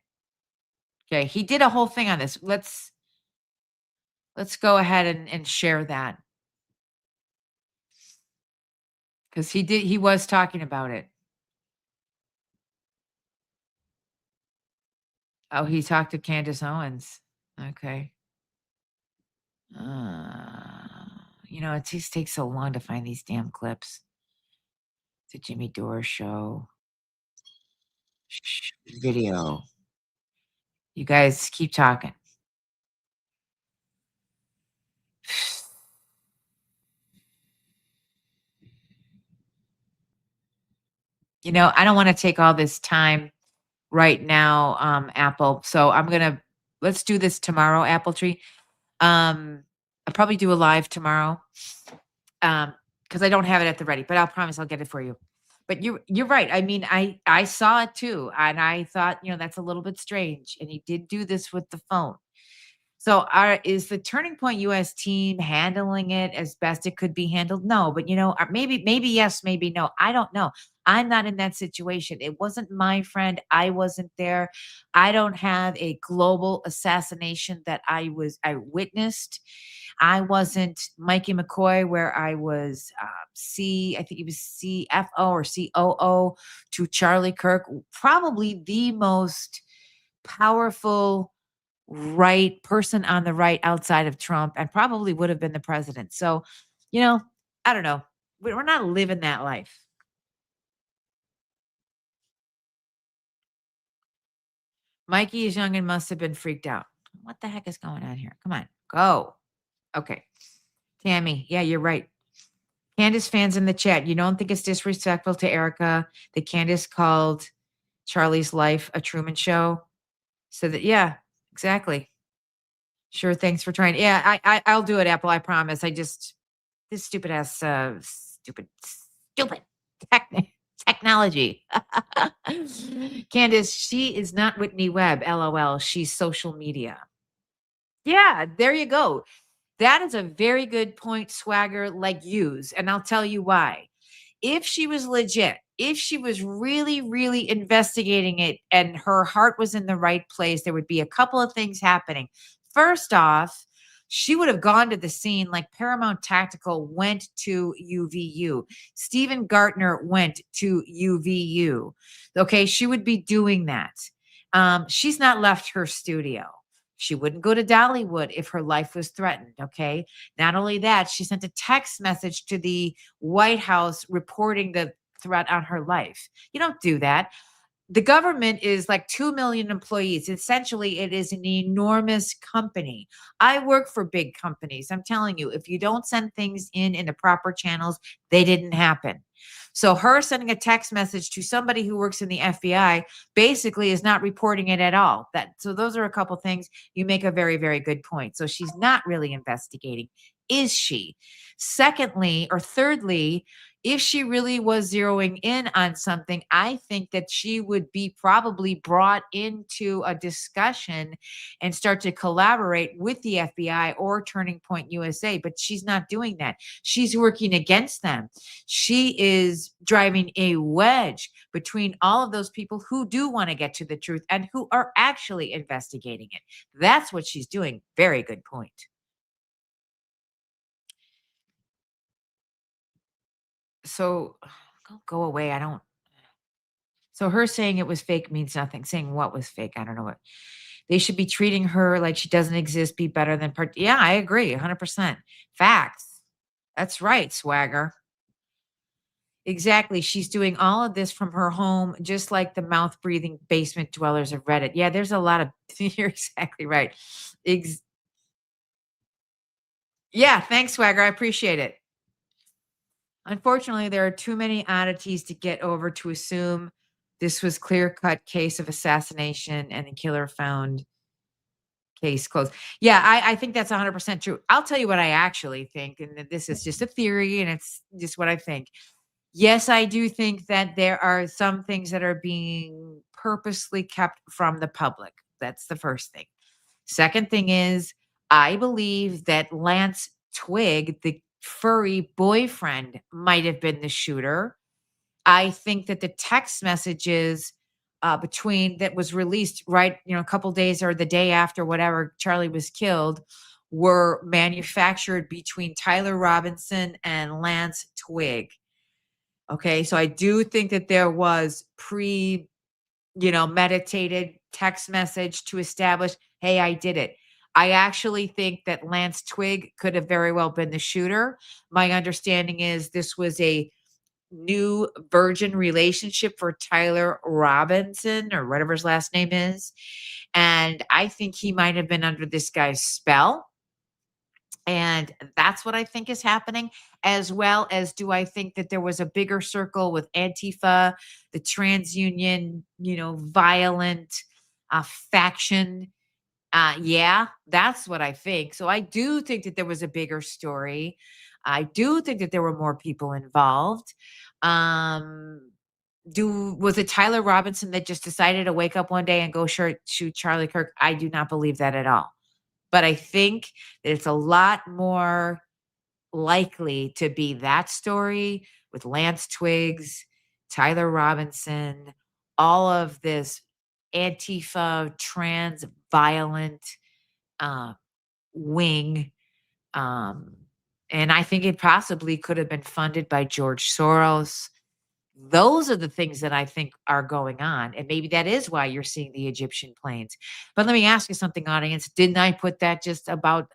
Okay, he did a whole thing on this. Let's go ahead and share that. Because he was talking about it. Oh, he talked to Candace Owens. Okay. It just takes so long to find these damn clips. The Jimmy Dore show. Video. You guys keep talking. I don't want to take all this time right now, Apple. So let's do this tomorrow, Apple Tree. I'll probably do a live tomorrow. Because I don't have it at the ready, but I'll promise I'll get it for you. But you're right. I mean, I saw it too, and I thought, that's a little bit strange. And he did do this with the phone. So is the Turning Point US team handling it as best it could be handled? No, but maybe yes, maybe no. I don't know. I'm not in that situation. It wasn't my friend. I wasn't there. I don't have a global assassination that I witnessed. I wasn't Mikey McCoy, where I was I think he was CFO or COO to Charlie Kirk, probably the most powerful right person on the right outside of Trump, and probably would have been the president. So, I don't know. We're not living that life. Mikey is young and must have been freaked out. What the heck is going on here? Come on, go. Okay. Tammy, yeah, you're right. Candace fans in the chat, you don't think it's disrespectful to Erica that Candace called Charlie's life a Truman Show? So that, yeah, exactly. Sure, thanks for trying. Yeah, I'll do it, Apple. I promise. This stupid ass, stupid technology. Candace, she is not Whitney Webb. LOL. She's social media. Yeah, there you go. That is a very good point, Swagger. Use, and I'll tell you why. If she was legit, if she was really, really investigating it and her heart was in the right place, there would be a couple of things happening. First off, she would have gone to the scene like Paramount Tactical went to UVU. Stephen Gartner went to UVU. Okay, she would be doing that. She's not left her studio. She wouldn't go to Dollywood if her life was threatened. Okay. Not only that, she sent a text message to the White House reporting the threat on her life. You don't do that. The government is like 2 million employees. Essentially, it is an enormous company. I work for big companies. I'm telling you, if you don't send things in the proper channels, they didn't happen. So her sending a text message to somebody who works in the FBI basically is not reporting it at all. So those are a couple things. You make a very, very good point. So she's not really investigating, is she? Secondly, or thirdly, if she really was zeroing in on something, I think that she would be probably brought into a discussion and start to collaborate with the FBI or Turning Point USA, but she's not doing that. She's working against them. She is driving a wedge between all of those people who do want to get to the truth and who are actually investigating it. That's what she's doing. Very good point. So go away. I don't. So her saying it was fake means nothing. Saying what was fake, I don't know what. They should be treating her like she doesn't exist, be better than part. Yeah, I agree, 100%. Facts. That's right, swagger. Exactly. She's doing all of this from her home, just like the mouth breathing basement dwellers of Reddit. Yeah, there's a lot of, you're exactly right. Yeah, thanks, swagger. I appreciate it. Unfortunately, there are too many oddities to get over to assume this was clear-cut case of assassination and the killer found case closed. Yeah, I think that's 100% true. I'll tell you what I actually think, and this is just a theory, and it's just what I think. Yes, I do think that there are some things that are being purposely kept from the public. That's the first thing. Second thing is, I believe that Lance Twig, the furry boyfriend, might have been the shooter. I think that the text messages between that was released right, a couple days or the day after whatever Charlie was killed were manufactured between Tyler Robinson and Lance Twig. Okay, so I do think that there was meditated text message to establish, hey, I did it. I actually think that Lance Twig could have very well been the shooter. My understanding is this was a new virgin relationship for Tyler Robinson or whatever his last name is. And I think he might have been under this guy's spell. And that's what I think is happening, as well as do I think that there was a bigger circle with Antifa, the TransUnion, violent faction. Yeah, that's what I think. So I do think that there was a bigger story. I do think that there were more people involved. Was it Tyler Robinson that just decided to wake up one day and go shoot Charlie Kirk? I do not believe that at all. But I think that it's a lot more likely to be that story with Lance Twiggs, Tyler Robinson, all of this Antifa trans violent wing. And I think it possibly could have been funded by George Soros. Those are the things that I think are going on. And maybe that is why you're seeing the Egyptian planes. But let me ask you something, audience. Didn't I put that just about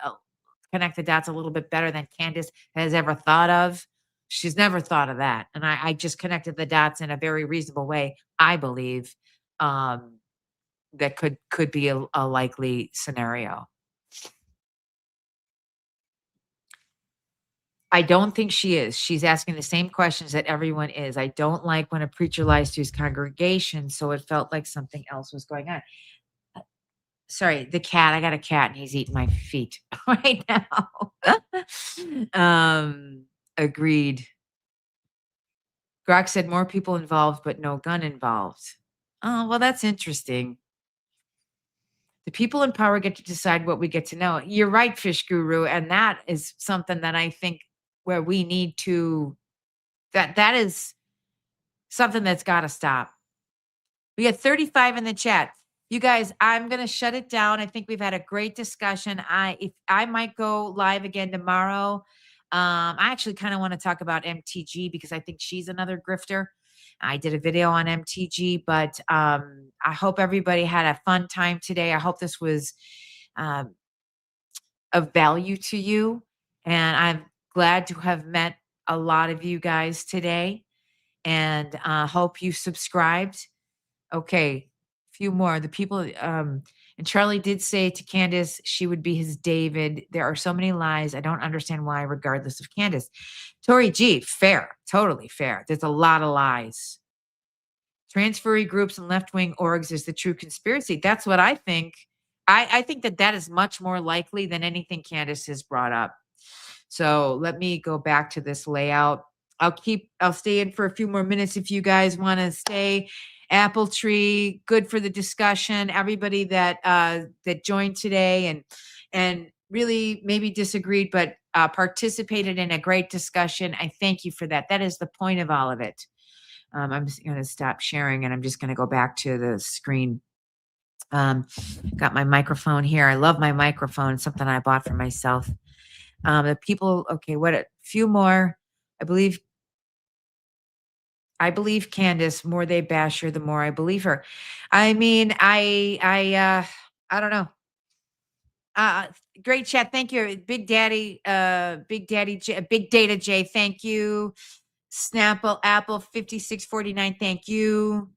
connect the dots a little bit better than Candace has ever thought of? She's never thought of that. And I just connected the dots in a very reasonable way, I believe, that could be a likely scenario. I don't think she is. She's asking the same questions that everyone is. I don't like when a preacher lies to his congregation, so it felt like something else was going on. Sorry, the cat. I got a cat and he's eating my feet right now. Agreed. Grok said more people involved, but no gun involved. Oh, well, that's interesting. The people in power get to decide what we get to know. You're right, Fish Guru. And that is something that I think where we need to, that is something that's got to stop. We got 35 in the chat. You guys, I'm going to shut it down. I think we've had a great discussion. I might go live again tomorrow. I actually kind of want to talk about MTG because I think she's another grifter. I did a video on MTG, but I hope everybody had a fun time today. I hope this was of value to you. And I'm glad to have met a lot of you guys today. And hope you subscribed. Okay, a few more. The people, and Charlie did say to Candace, she would be his David. There are so many lies. I don't understand why, regardless of Candace. Tori G, fair, totally fair. There's a lot of lies. Transferee groups and left-wing orgs is the true conspiracy. That's what I think. I think that is much more likely than anything Candace has brought up. So let me go back to this layout. I'll stay in for a few more minutes if you guys want to stay. Apple Tree, good for the discussion. Everybody that joined today and really maybe disagreed, but participated in a great discussion. I thank you for that. That is the point of all of it. I'm just going to stop sharing and I'm just going to go back to the screen. Got my microphone here. I love my microphone. It's something I bought for myself. The people, okay, what a few more, I believe. I believe Candace. More they bash her, the more I believe her. I mean, I don't know. Great chat. Thank you, Big Daddy. Big Daddy. Big Data J. Thank you. Snapple Apple 5649. Thank you.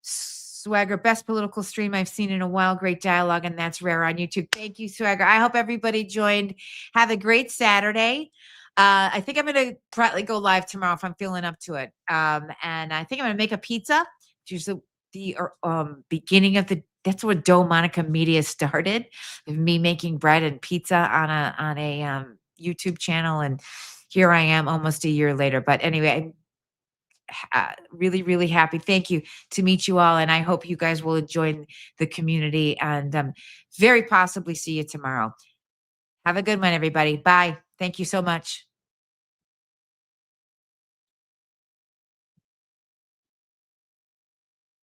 Swagger, best political stream I've seen in a while. Great dialogue, and that's rare on YouTube. Thank you, Swagger. I hope everybody joined. Have a great Saturday. I think I'm going to probably go live tomorrow if I'm feeling up to it. And I think I'm going to make a pizza, which is the beginning of the. That's what Dough Monica Media started, of me making bread and pizza on a YouTube channel, and here I am almost a year later. But anyway, really, really happy. Thank you to meet you all. And I hope you guys will join the community and very possibly see you tomorrow. Have a good one, everybody. Bye. Thank you so much.